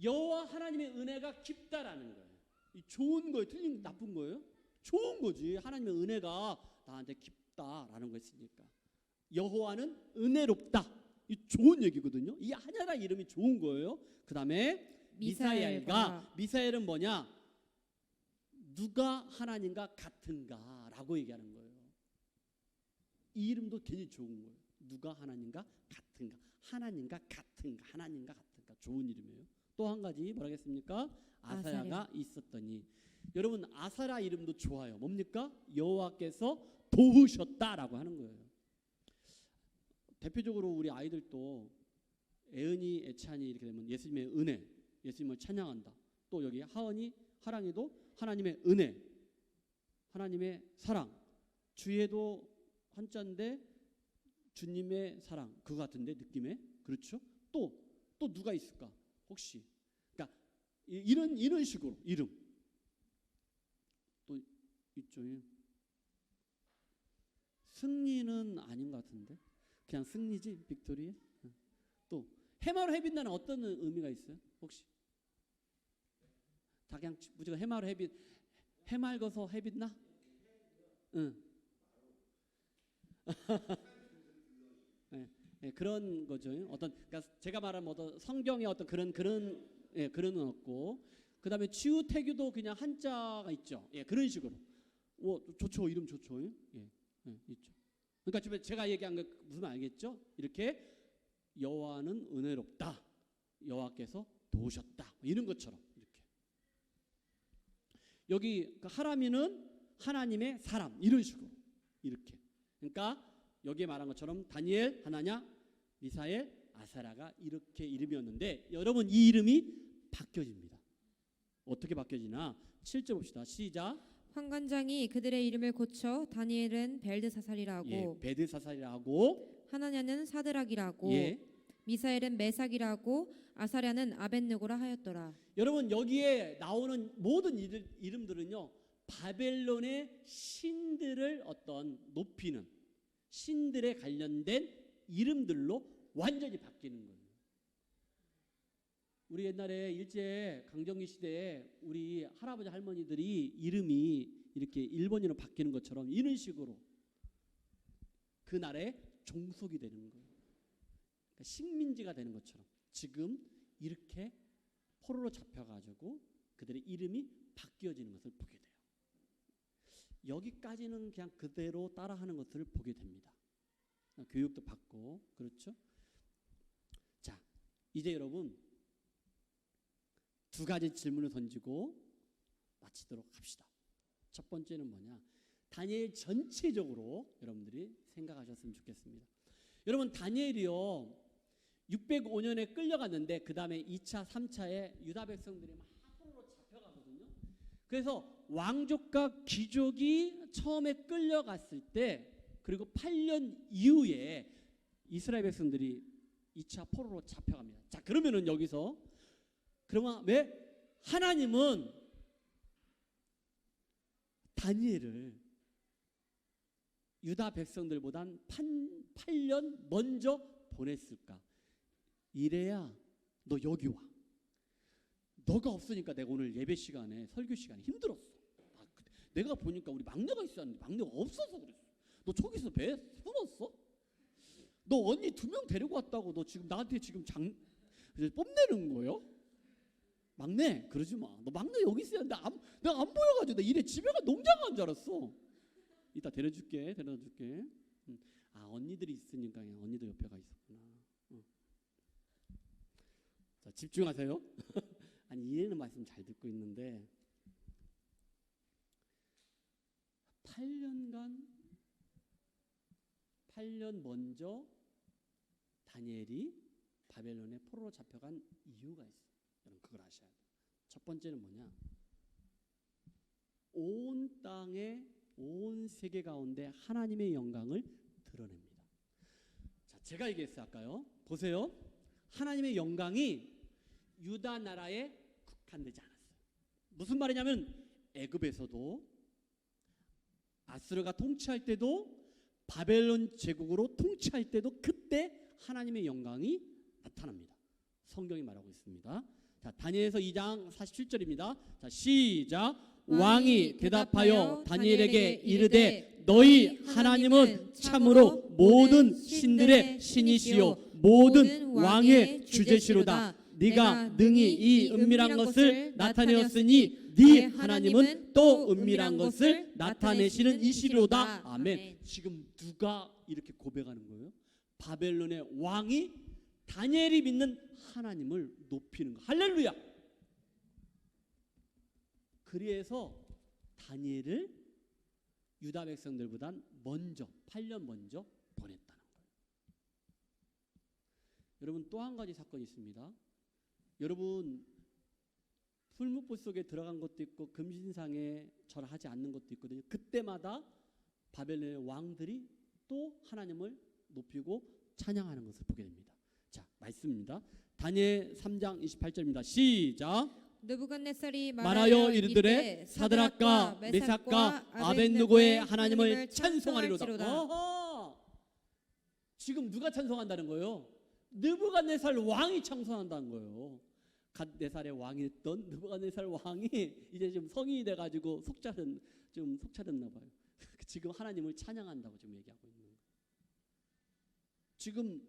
여호와 하나님의 은혜가 깊다라는 거예요. 이 좋은 거예요. 틀린 나쁜 거예요? 좋은 거지. 하나님의 은혜가 나한테 깊다라는 거 했으니까. 여호와는 은혜롭다. 이 좋은 얘기거든요. 이 하나라 이름이 좋은 거예요. 그 다음에 미사엘은 뭐냐? 누가 하나님과 같은가라고 얘기하는 거예요. 이 이름도 괜히 좋은 거예요. 누가 하나님과 같은가? 하나님과 같은가? 좋은 이름이에요. 또 한 가지 뭐라겠습니까? 아사야가 있었더니. 여러분 아사라 이름도 좋아요. 뭡니까? 여호와께서 도우셨다라고 하는 거예요. 대표적으로 우리 아이들도 애은이, 애찬이 이렇게 되면 예수님의 은혜, 예수님을 찬양한다. 또 여기 하랑이도 하나님의 은혜, 하나님의 사랑. 주에도 한자인데 주님의 사랑 그거 같은데 느낌에 그렇죠? 또 누가 있을까? 혹시 그러니까 이런 식으로 이름 또 있죠. 승리는 아닌 것 같은데 그냥 승리지 빅토리에. 또 해마로 해빛나는 어떤 의미가 있어요? 혹시 다 그냥 무조건 해마로 해맑아서 해빛나? 응. 네, 그런 거죠. 그러니까 제가 말하는 어떤 성경의 어떤 그런 없고, 그다음에 치유태교도 그냥 한자가 있죠. 그런 식으로. 좋죠. 이름 좋죠. 있죠. 그러니까 제가 얘기한 거 무슨 말 알겠죠? 이렇게 여호와는 은혜롭다. 여호와께서 도우셨다. 이런 것처럼 이렇게. 여기 하라미는 하나님의 사람 이런 식으로 이렇게. 그러니까 여기에 말한 것처럼 다니엘, 하나냐, 미사엘, 아사라가 이렇게 이름이었는데 여러분 이 이름이 바뀌어집니다. 어떻게 바뀌어지나? 7절 봅시다. 시작. 환관장이 그들의 이름을 고쳐 다니엘은 벨드사살이라고, 베드사살이라고, 하나냐는 사드락이라고, 예. 미사엘은 메삭이라고, 아사랴는 아벳느고라 하였더라. 여러분 여기에 나오는 모든 이름들은요 바벨론의 신들을 어떤 높이는 신들에 관련된 이름들로 완전히 바뀌는 거예요. 우리 옛날에 일제 강점기 시대에 우리 할아버지 할머니들이 이름이 이렇게 일본어로 바뀌는 것처럼 이런 식으로 그 나라의 종속이 되는 거예요. 그러니까 식민지가 되는 것처럼 지금 이렇게 포로로 잡혀가지고 그들의 이름이 바뀌어지는 것을 보게 돼요. 여기까지는 그냥 그대로 따라하는 것을 보게 됩니다. 교육도 받고 그렇죠? 자, 이제 여러분 두 가지 질문을 던지고 마치도록 합시다. 첫 번째는 뭐냐? 다니엘 전체적으로 여러분들이 생각하셨으면 좋겠습니다. 여러분 다니엘이요 605년에 끌려갔는데 그 다음에 2차, 3차에 유다 백성들이 막 포로로 잡혀가거든요. 그래서 왕족과 귀족이 처음에 끌려갔을 때, 그리고 8년 이후에 이스라엘 백성들이 2차 포로로 잡혀갑니다. 자, 그러면은 여기서 그러면 왜 하나님은 다니엘을 유다 백성들보단 8년 먼저 보냈을까? 이래야 너 여기 와. 너가 없으니까 내가 오늘 예배 시간에 설교 시간에 힘들었어. 내가 보니까 우리 막내가 있었는데 막내가 없어서 그랬어. 너 저기서 배 숨었어? 너 언니 2명 데리고 왔다고 너 지금 나한테 지금 뽐내는 거요? 막내 그러지 마. 너 막내 여기 있어야 돼. 내가 안 보여가지고 나 이래 집에가 농장 간 줄 알았어. 이따 데려다 줄게. 아, 언니들이 있으니까 언니도 옆에 가 있었구나. 자, 집중하세요. 아니, 이해는 말씀 잘 듣고 있는데 8년 먼저 다니엘이 바벨론에 포로로 잡혀간 이유가 있어요. 여러분 그걸 아셔야 돼요. 첫 번째는 뭐냐? 온 땅에 온 세계 가운데 하나님의 영광을 드러냅니다. 자, 제가 얘기했어요 아까요. 보세요. 하나님의 영광이 유다 나라에 국한되지 않았어요. 무슨 말이냐면 애굽에서도 아수르가 통치할 때도 바벨론 제국으로 통치할 때도 그때 하나님의 영광이 나타납니다. 성경이 말하고 있습니다. 자, 다니엘서 2장 47절입니다. 자, 시작. 왕이 대답하여 다니엘에게 이르되 너희 하나님은 참으로 모든 신들의 신이시요 모든 왕의 주제시로다. 네가 능히 이 은밀한 것을 나타내었으니 네 하나님은 또 은밀한 것을 나타내시는 이시로다. 아멘. 지금 누가 이렇게 고백하는 거예요? 바벨론의 왕이 다니엘이 믿는 하나님을 높이는 거. 할렐루야. 그래서 다니엘을 유다 백성들보단 먼저 8년 먼저 보냈다는 거예요. 여러분 또 한 가지 사건이 있습니다. 여러분 풀무불 속에 들어간 것도 있고 금신상에 절하지 않는 것도 있거든요. 그때마다 바벨론의 왕들이 또 하나님을 높이고 찬양하는 것을 보게 됩니다. 자, 말씀입니다. 다니엘 3장 28절입니다. 시작. 느부갓네살이 말하여 이르되 사드락과 메삭과 아벳느고의 하나님을 찬송하리로다. 어허! 지금 누가 찬송한다는 거예요? 느부갓네살 왕이 찬송한다는 거예요. 갓 4살의 왕이었던 느부갓네살 왕이 이제 좀 성인이 돼가지고 속차렸나 봐요. 지금 하나님을 찬양한다고 지금 얘기하고 있는 거예요. 지금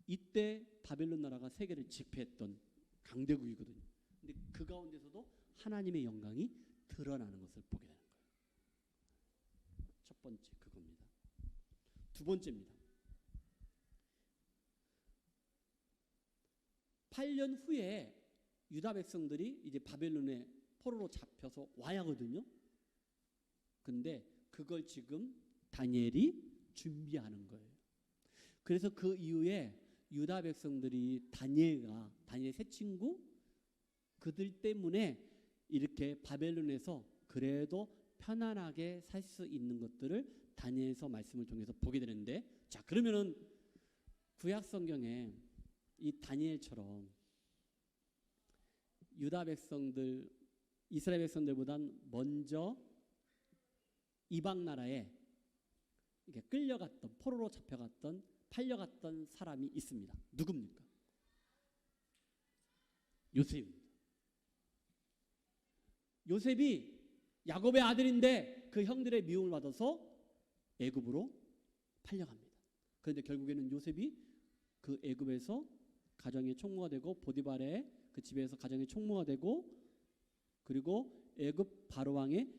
이때 바벨론 나라가 세계를 지배했던 강대국이거든요. 근데 그 가운데서도 하나님의 영광이 드러나는 것을 보게 되는 거예요. 첫 번째 그겁니다. 두 번째입니다. 8년 후에 유다 백성들이 이제 바벨론의 포로로 잡혀서 와야 하거든요. 근데 그걸 지금 다니엘이 준비하는 거예요. 그래서 그 이후에 유다 백성들이 다니엘의 세 친구 그들 때문에 이렇게 바벨론에서 그래도 편안하게 살 수 있는 것들을 다니엘서 말씀을 통해서 보게 되는데, 자, 그러면은 구약 성경에 이 다니엘처럼 유다 백성들, 이스라엘 백성들보단 먼저 이방 나라에 이렇게 끌려갔던, 포로로 잡혀갔던, 팔려갔던 사람이 있습니다. 누굽니까? 요셉입니다. 요셉이 야곱의 아들인데 그 형들의 미움을 받아서 애굽으로 팔려갑니다. 그런데 결국에는 요셉이 그 애굽에서 가정의 총무가 되고, 보디발의 그 집에서 가정의 총무가 되고, 그리고 애굽 바로 왕의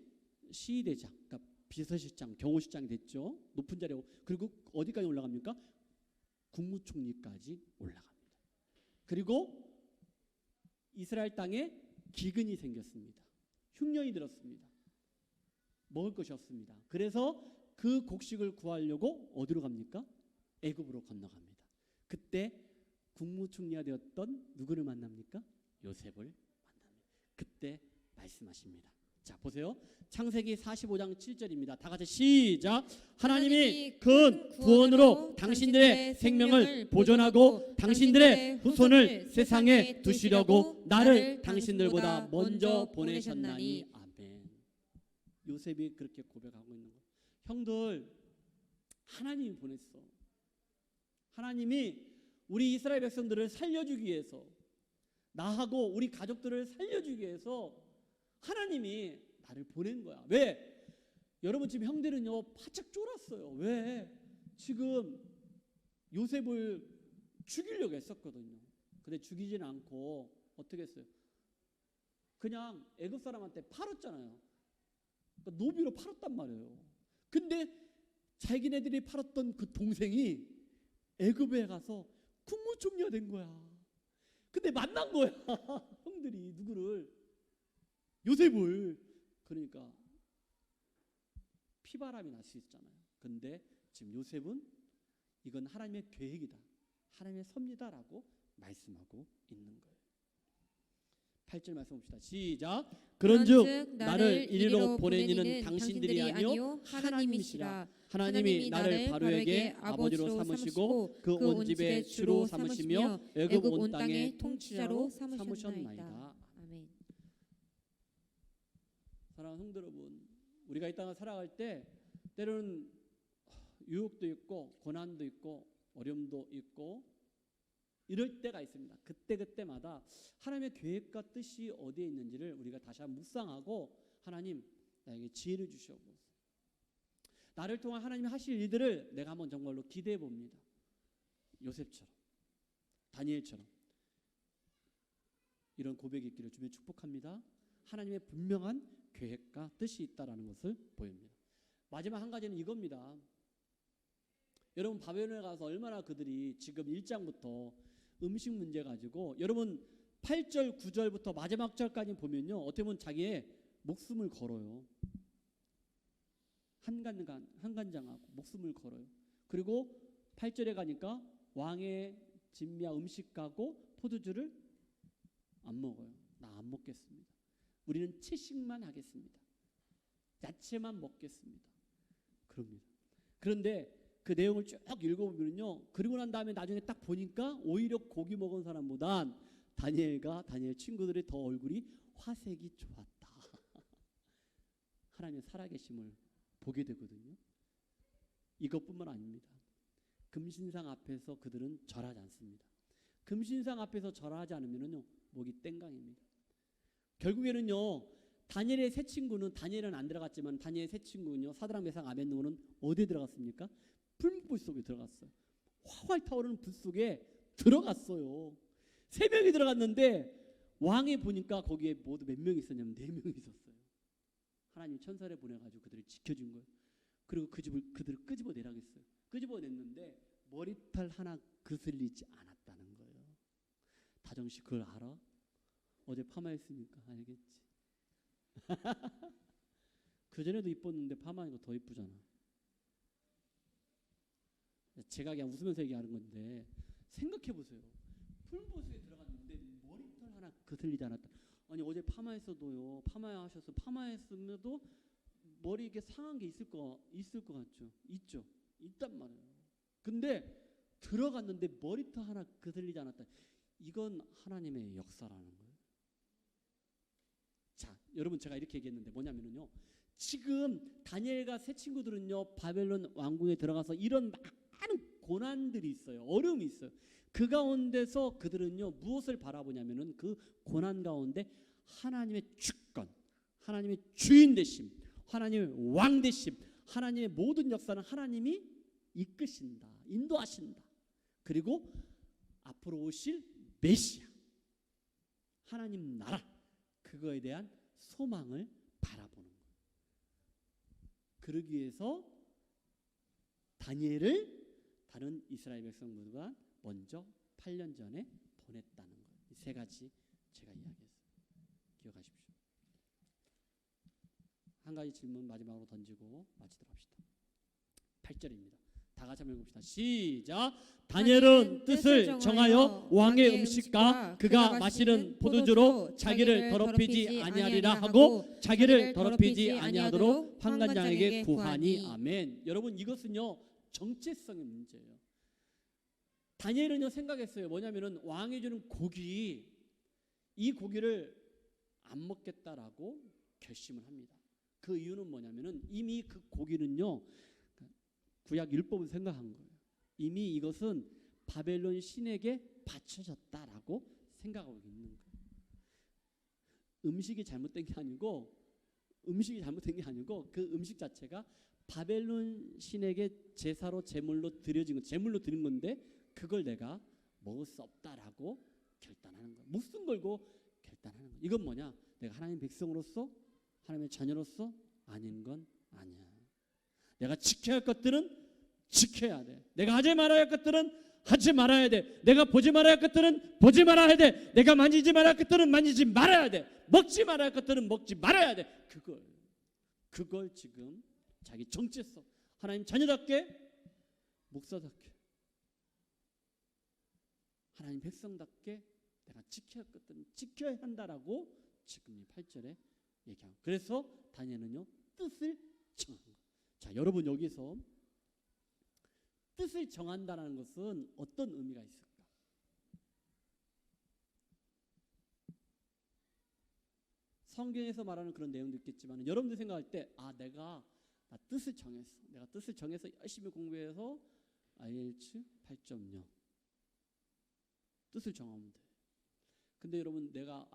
시위대장, 그러니까 비서실장, 경호실장이 됐죠. 높은 자리에. 그리고 어디까지 올라갑니까? 국무총리까지 올라갑니다. 그리고 이스라엘 땅에 기근이 생겼습니다. 흉년이 들었습니다. 먹을 것이 없습니다. 그래서 그 곡식을 구하려고 어디로 갑니까? 애굽으로 건너갑니다. 그때 국무총리가 되었던 누구를 만납니까? 요셉을 만납니다. 그때 말씀하십니다. 자, 보세요. 창세기 45장 7절입니다. 다 같이 시작. 하나님이 큰 구원으로 당신들의 생명을 보존하고 당신들의 후손을 세상에 두시려고 나를 당신들보다 먼저 보내셨나니. 아멘. 요셉이 그렇게 고백하고 있는 거예요. 형들, 하나님이 보냈어. 하나님이 우리 이스라엘 백성들을 살려주기 위해서, 나하고 우리 가족들을 살려주기 위해서 하나님이 나를 보낸 거야. 왜? 여러분 지금 형들은요 바짝 쫄았어요. 왜? 지금 요셉을 죽이려고 했었거든요. 근데 죽이지는 않고 어떻게 했어요? 그냥 애굽 사람한테 팔았잖아요. 그러니까 노비로 팔았단 말이에요. 근데 자기네들이 팔았던 그 동생이 애굽에 가서 국무총리가 된 거야. 근데 만난 거야. 형들이 누구를? 요셉을. 그러니까 피바람이 날 수 있잖아요. 근데 지금 요셉은 이건 하나님의 계획이다, 하나님의 섭리다라고 말씀하고 있는 거예요. 8절 말씀 봅시다. 시작. 그런즉 나를 이리로 보낸 이는 당신들이 아니요 하나님이시라. 하나님이 나를 바로에게 아버지로 삼으시고 그 온 집의 주로 삼으시며 애굽 온 땅의 통치자로 삼으셨나이다. 아멘. 사랑하는 성도 여러분, 우리가 이 땅을 살아갈 때 때로는 유혹도 있고 고난도 있고 어려움도 있고 이럴 때가 있습니다. 그때마다 하나님의 계획과 뜻이 어디에 있는지를 우리가 다시 한번 묵상하고, 하나님 나에게 지혜를 주시옵소서. 나를 통한 하나님이 하실 일들을 내가 한번 정말로 기대해 봅니다. 요셉처럼, 다니엘처럼 이런 고백이 있기를 주님 축복합니다. 하나님의 분명한 계획과 뜻이 있다라는 것을 보입니다. 마지막 한 가지는 이겁니다. 여러분 바벨론에 가서 얼마나 그들이 지금 1장부터 음식 문제 가지고, 여러분 8절 9절부터 마지막 절까지 보면요 어떻게 보면 자기의 목숨을 걸어요. 한간장하고 목숨을 걸어요. 그리고 8절에 가니까 왕의 진미와 음식 가고 포도주를 안 먹어요. 나 안 먹겠습니다. 우리는 채식만 하겠습니다. 야채만 먹겠습니다. 그럽니다. 그런데 그 내용을 쭉 읽어보면요, 그리고 난 다음에 나중에 딱 보니까 오히려 고기 먹은 사람보단 다니엘 친구들이 더 얼굴이 화색이 좋았다. 하나님의 살아계심을 보게 되거든요. 이것뿐만 아닙니다. 금신상 앞에서 그들은 절하지 않습니다. 금신상 앞에서 절하지 않으면요 목이 땡강입니다. 결국에는요 다니엘의 세 친구는, 다니엘은 안 들어갔지만 다니엘의 세 친구는요, 사드락 메삭 아벳느고는 어디에 들어갔습니까? 불 속에 들어갔어요. 활활 타오르는 불 속에 들어갔어요. 3명이 들어갔는데 왕이 보니까 거기에 모두 몇 명이 있었냐면 4명이 있었어요. 하나님 천사를 보내가지고 그들을 지켜준 거예요. 그리고 그 집을 그들을 끄집어내라고 했어요. 끄집어냈는데 머리털 하나 그슬리지 않았다는 거예요. 다정씨 그걸 알아? 어제 파마했으니까 알겠지. 그전에도 이뻤는데 파마하니까 더 이쁘잖아. 제가 그냥 웃으면서 얘기하는 건데 생각해보세요. 풀보수에 들어갔는데 머리털 하나 그슬리지 않았다. 아니 어제 파마했어도요, 파마했으면도 머리 이게 상한 게 있을 거 같죠? 있죠? 있단 말이에요. 근데 들어갔는데 머리털 하나 그슬리지 않았다. 이건 하나님의 역사라는 거예요. 자, 여러분 제가 이렇게 얘기했는데 뭐냐면요, 지금 다니엘과 세 친구들은요 바벨론 왕궁에 들어가서 이런 많은 고난들이 있어요. 어려움이 있어요. 그 가운데서 그들은요 무엇을 바라보냐면은 그 고난 가운데 하나님의 주권, 하나님의 주인 되심, 하나님의 왕 되심, 하나님의 모든 역사는 하나님이 이끄신다, 인도하신다. 그리고 앞으로 오실 메시아, 하나님 나라, 그거에 대한 소망을 바라보는 거예요. 그러기 위해서 다니엘을 다른 이스라엘 백성들과 먼저 8년 전에 보냈다는 거예요. 이 세 가지 제가 이야기했어요. 기억하십시오. 한 가지 질문 마지막으로 던지고 마치도록 합시다. 8절입니다. 다 같이 한번 읽어봅시다. 시작. 다니엘은 뜻을 정하여 왕의 음식과 그가 마시는 포도주로 자기를 더럽히지 아니하리라 하고 자기를 더럽히지 아니하도록 환관장에게 구하니. 아멘. 여러분, 이것은요 정체성의 문제예요. 다니엘은요 생각했어요. 뭐냐면은 왕이 주는 고기, 이 고기를 안 먹겠다라고 결심을 합니다. 그 이유는 뭐냐면은 이미 그 고기는요 구약 율법을 생각한 거예요. 이미 이것은 바벨론 신에게 바쳐졌다라고 생각하고 있는 거예요. 음식이 잘못된 게 아니고 그 음식 자체가 바벨론 신에게 제사로 제물로 드려진 거, 제물로 드린 건데 그걸 내가 먹을 수 없다라고 결단하는 거예요. 목숨 걸고 결단하는 거예요. 이건 뭐냐? 내가 하나님 백성으로서, 하나님의 자녀로서 아닌 건 아니야. 내가 지켜야 할 것들은 지켜야 돼. 내가 하지 말아야 할 것들은 하지 말아야 돼. 내가 보지 말아야 할 것들은 보지 말아야 돼. 내가 만지지 말아야 할 것들은 만지지 말아야 돼. 먹지 말아야 할 것들은 먹지 말아야 돼. 그걸 지금 자기 정체성, 하나님 자녀답게, 목사답게, 하나님 백성답게 내가 지켜야 할 것들은 지켜야 한다라고 지금 이 8절에 얘기하고. 그래서 다니엘은요 뜻을 정한 거예요. 자, 여러분, 여기서 뜻을 정한다는 것은 어떤 의미가 있을까? 성경에서 말하는 그런 내용도 있겠지만 여러분들 생각할 때 내가 뜻을 정했어. 내가 뜻을 정해서 열심히 공부해서 IELTS 8.0 뜻을 정하면 돼. 근데 여러분, 내가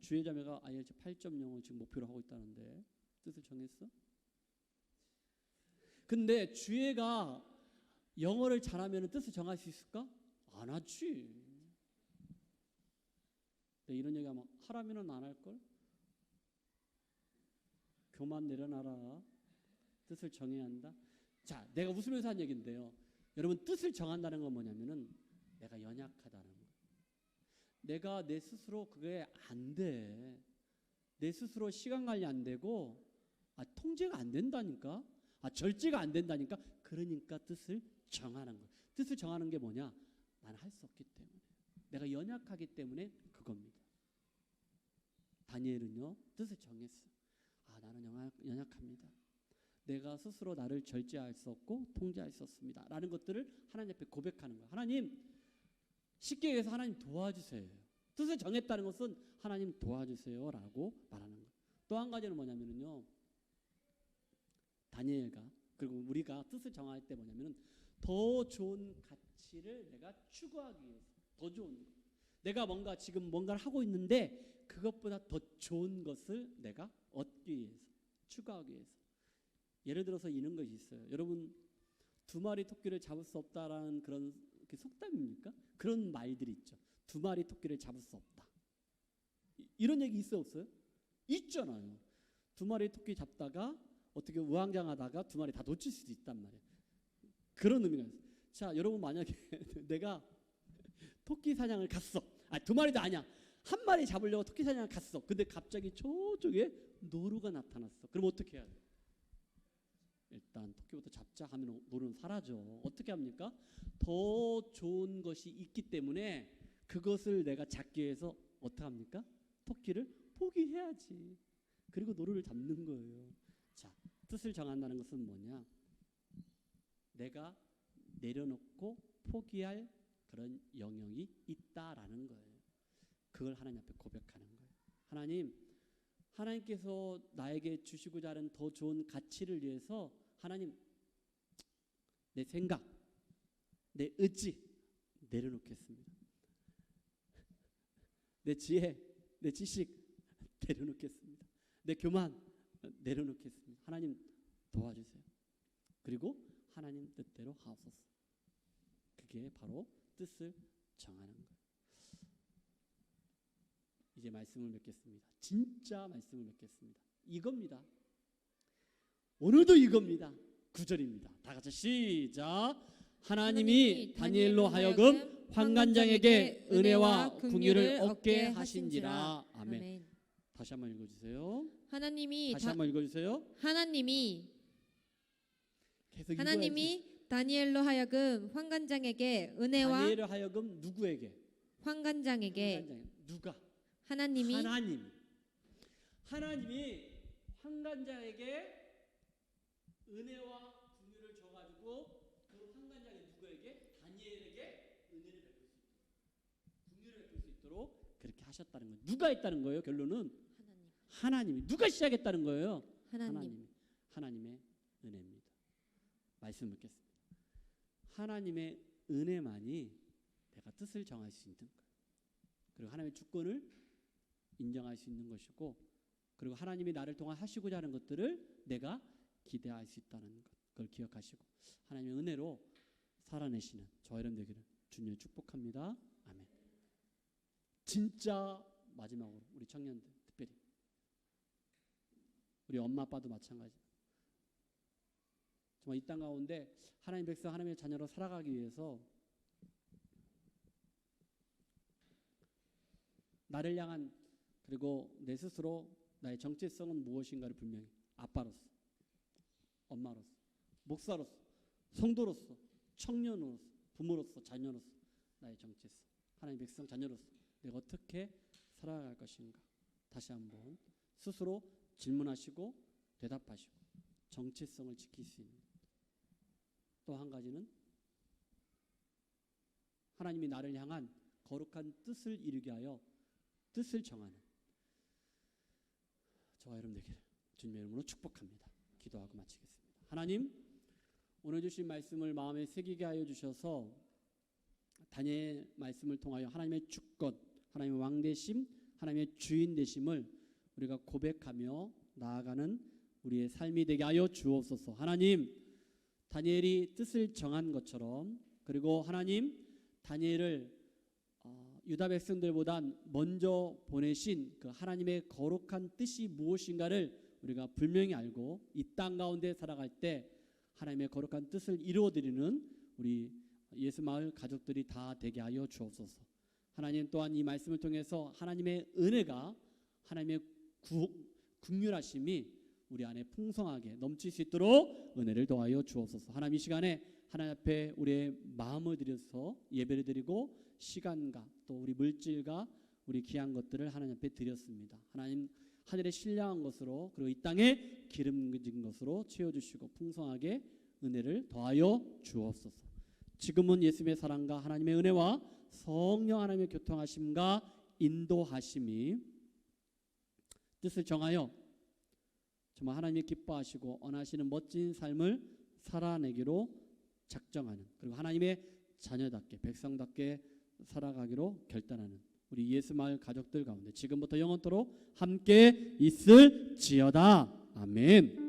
주의 자매가 IELTS 8.0을 지금 목표로 하고 있다는데 뜻을 정했어? 근데 주혜가 영어를 잘하면 뜻을 정할 수 있을까? 안 하지. 이런 얘기하면 하라면은 안 할걸? 교만 내려놔라. 뜻을 정해야 한다. 자, 내가 웃으면서 한 얘기인데요. 여러분, 뜻을 정한다는 건 뭐냐면은 내가 연약하다는 거예요. 내가 내 스스로 그게 안 돼. 내 스스로 시간 관리 안 되고 통제가 안 된다니까. 절제가 안 된다니까. 그러니까 뜻을 정하는 거예요. 뜻을 정하는 게 뭐냐? 나는 할 수 없기 때문에, 내가 연약하기 때문에 그겁니다. 다니엘은요 뜻을 정했어. 나는 연약합니다. 내가 스스로 나를 절제할 수 없고 통제할 수 없습니다 라는 것들을 하나님 앞에 고백하는 거예요. 하나님, 쉽게 얘기해서 하나님 도와주세요. 뜻을 정했다는 것은 하나님 도와주세요 라고 말하는 거예요. 또 한 가지는 뭐냐면요, 다니엘과 그리고 우리가 뜻을 정할 때 뭐냐면은 더 좋은 가치를 내가 추구하기 위해서, 더 좋은 것, 내가 지금 뭔가를 하고 있는데 그것보다 더 좋은 것을 내가 얻기 위해서, 추구하기 위해서. 예를 들어서 이런 것이 있어요. 여러분, 2마리 토끼를 잡을 수 없다라는 그런 속담입니까? 그런 말들이 있죠. 2마리 토끼를 잡을 수 없다. 이런 얘기 있어요, 없어요? 있잖아요. 2마리 토끼 잡다가 어떻게 우왕좌왕하다가 2마리 다 놓칠 수도 있단 말이에요. 그런 의미가 있어요. 자, 여러분, 만약에 내가 토끼 사냥을 갔어. 2마리도 아니야. 1마리 잡으려고 토끼 사냥을 갔어. 근데 갑자기 저쪽에 노루가 나타났어. 그럼 어떻게 해야 돼? 일단 토끼부터 잡자 하면 노루는 사라져. 어떻게 합니까? 더 좋은 것이 있기 때문에 그것을 내가 잡기 위해서 어떻게 합니까? 토끼를 포기해야지. 그리고 노루를 잡는 거예요. 자, 뜻을 정한다는 것은 뭐냐? 내가 내려놓고 포기할 그런 영역이 있다라는 거예요. 그걸 하나님 앞에 고백하는 거예요. 하나님께서 나에게 주시고자 하는 더 좋은 가치를 위해서 하나님, 내 생각, 내 의지 내려놓겠습니다. 내 지혜, 내 지식 내려놓겠습니다. 내 교만 내려놓겠습니다. 하나님 도와주세요. 그리고 하나님 뜻대로 하옵소서. 그게 바로 뜻을 정하는 거예요. 이제 말씀을 맺겠습니다. 진짜 말씀을 맺겠습니다. 이겁니다. 오늘도 이겁니다. 9절입니다. 다 같이 시작. 하나님이 다니엘로 하여금 환관장에게 은혜와 긍휼을 얻게 하신지라. 아멘. 다시 한번 읽어주세요. 하나님이 다시 한번 읽어주세요. 하나님이 계속 하나님이 읽어야지. 다니엘로 하여금 환관장에게 은혜와 다니엘을 하여금 누구에게? 환관장에게 환관장에. 누가? 하나님이 하나님이 환관장에게 은혜와 긍휼을 줘가지고 그 환관장이 누구에게? 다니엘에게 은혜를 베풀 수 있도록, 긍휼을 베풀 수 있도록 그렇게 하셨다는 거예요. 누가 했다는 거예요? 결론은 하나님이. 누가 시작했다는 거예요? 하나님의 은혜입니다. 말씀 묻겠습니다. 하나님의 은혜만이 내가 뜻을 정할 수 있는 거예요. 그리고 하나님의 주권을 인정할 수 있는 것이고, 그리고 하나님이 나를 통해 하시고자 하는 것들을 내가 기대할 수 있다는 것, 그걸 기억하시고 하나님의 은혜로 살아내시는 저 여러분 되기를 주님을 축복합니다. 아멘. 진짜 마지막으로 우리 청년들, 특별히 우리 엄마 아빠도 마찬가지. 정말 이 땅 가운데 하나님 백성, 하나님의 자녀로 살아가기 위해서 나를 향한, 그리고 내 스스로 나의 정체성은 무엇인가를 분명히 아빠로서, 엄마로서, 목사로서, 성도로서, 청년으로서, 부모로서, 자녀로서 나의 정체성, 하나님 백성 자녀로서 내가 어떻게 살아갈 것인가 다시 한번 스스로 질문하시고 대답하시고 정체성을 지킬 수 있는. 또 한 가지는 하나님이 나를 향한 거룩한 뜻을 이루게 하여 뜻을 정하는 저와 여러분 되기를 주님의 이름으로 축복합니다. 기도하고 마치겠습니다. 하나님, 오늘 주신 말씀을 마음에 새기게 하여 주셔서 다니엘 말씀을 통하여 하나님의 주권, 하나님의 왕되심, 하나님의 주인 되심을 우리가 고백하며 나아가는 우리의 삶이 되게 하여 주옵소서. 하나님, 다니엘이 뜻을 정한 것처럼, 그리고 하나님 다니엘을 유다 백성들보다 먼저 보내신 그 하나님의 거룩한 뜻이 무엇인가를 우리가 분명히 알고 이 땅 가운데 살아갈 때 하나님의 거룩한 뜻을 이루어드리는 우리 예수마을 가족들이 다 되게 하여 주옵소서. 하나님 또한 이 말씀을 통해서 하나님의 은혜가, 하나님의 긍휼하심이 우리 안에 풍성하게 넘칠 수 있도록 은혜를 더하여 주옵소서. 하나님, 이 시간에 하나님 앞에 우리의 마음을 들여서 예배를 드리고 시간과 또 우리 물질과 우리 귀한 것들을 하나님 앞에 드렸습니다. 하나님, 하늘에 신령한 것으로 그리고 이 땅에 기름진 것으로 채워주시고 풍성하게 은혜를 더하여 주옵소서. 지금은 예수님의 사랑과 하나님의 은혜와 성령 하나님의 교통하심과 인도하심이 뜻을 정하여 정말 하나님이 기뻐하시고 원하시는 멋진 삶을 살아내기로 작정하는, 그리고 하나님의 자녀답게 백성답게 살아가기로 결단하는 우리 예수마을 가족들 가운데 지금부터 영원토록 함께 있을지어다. 아멘.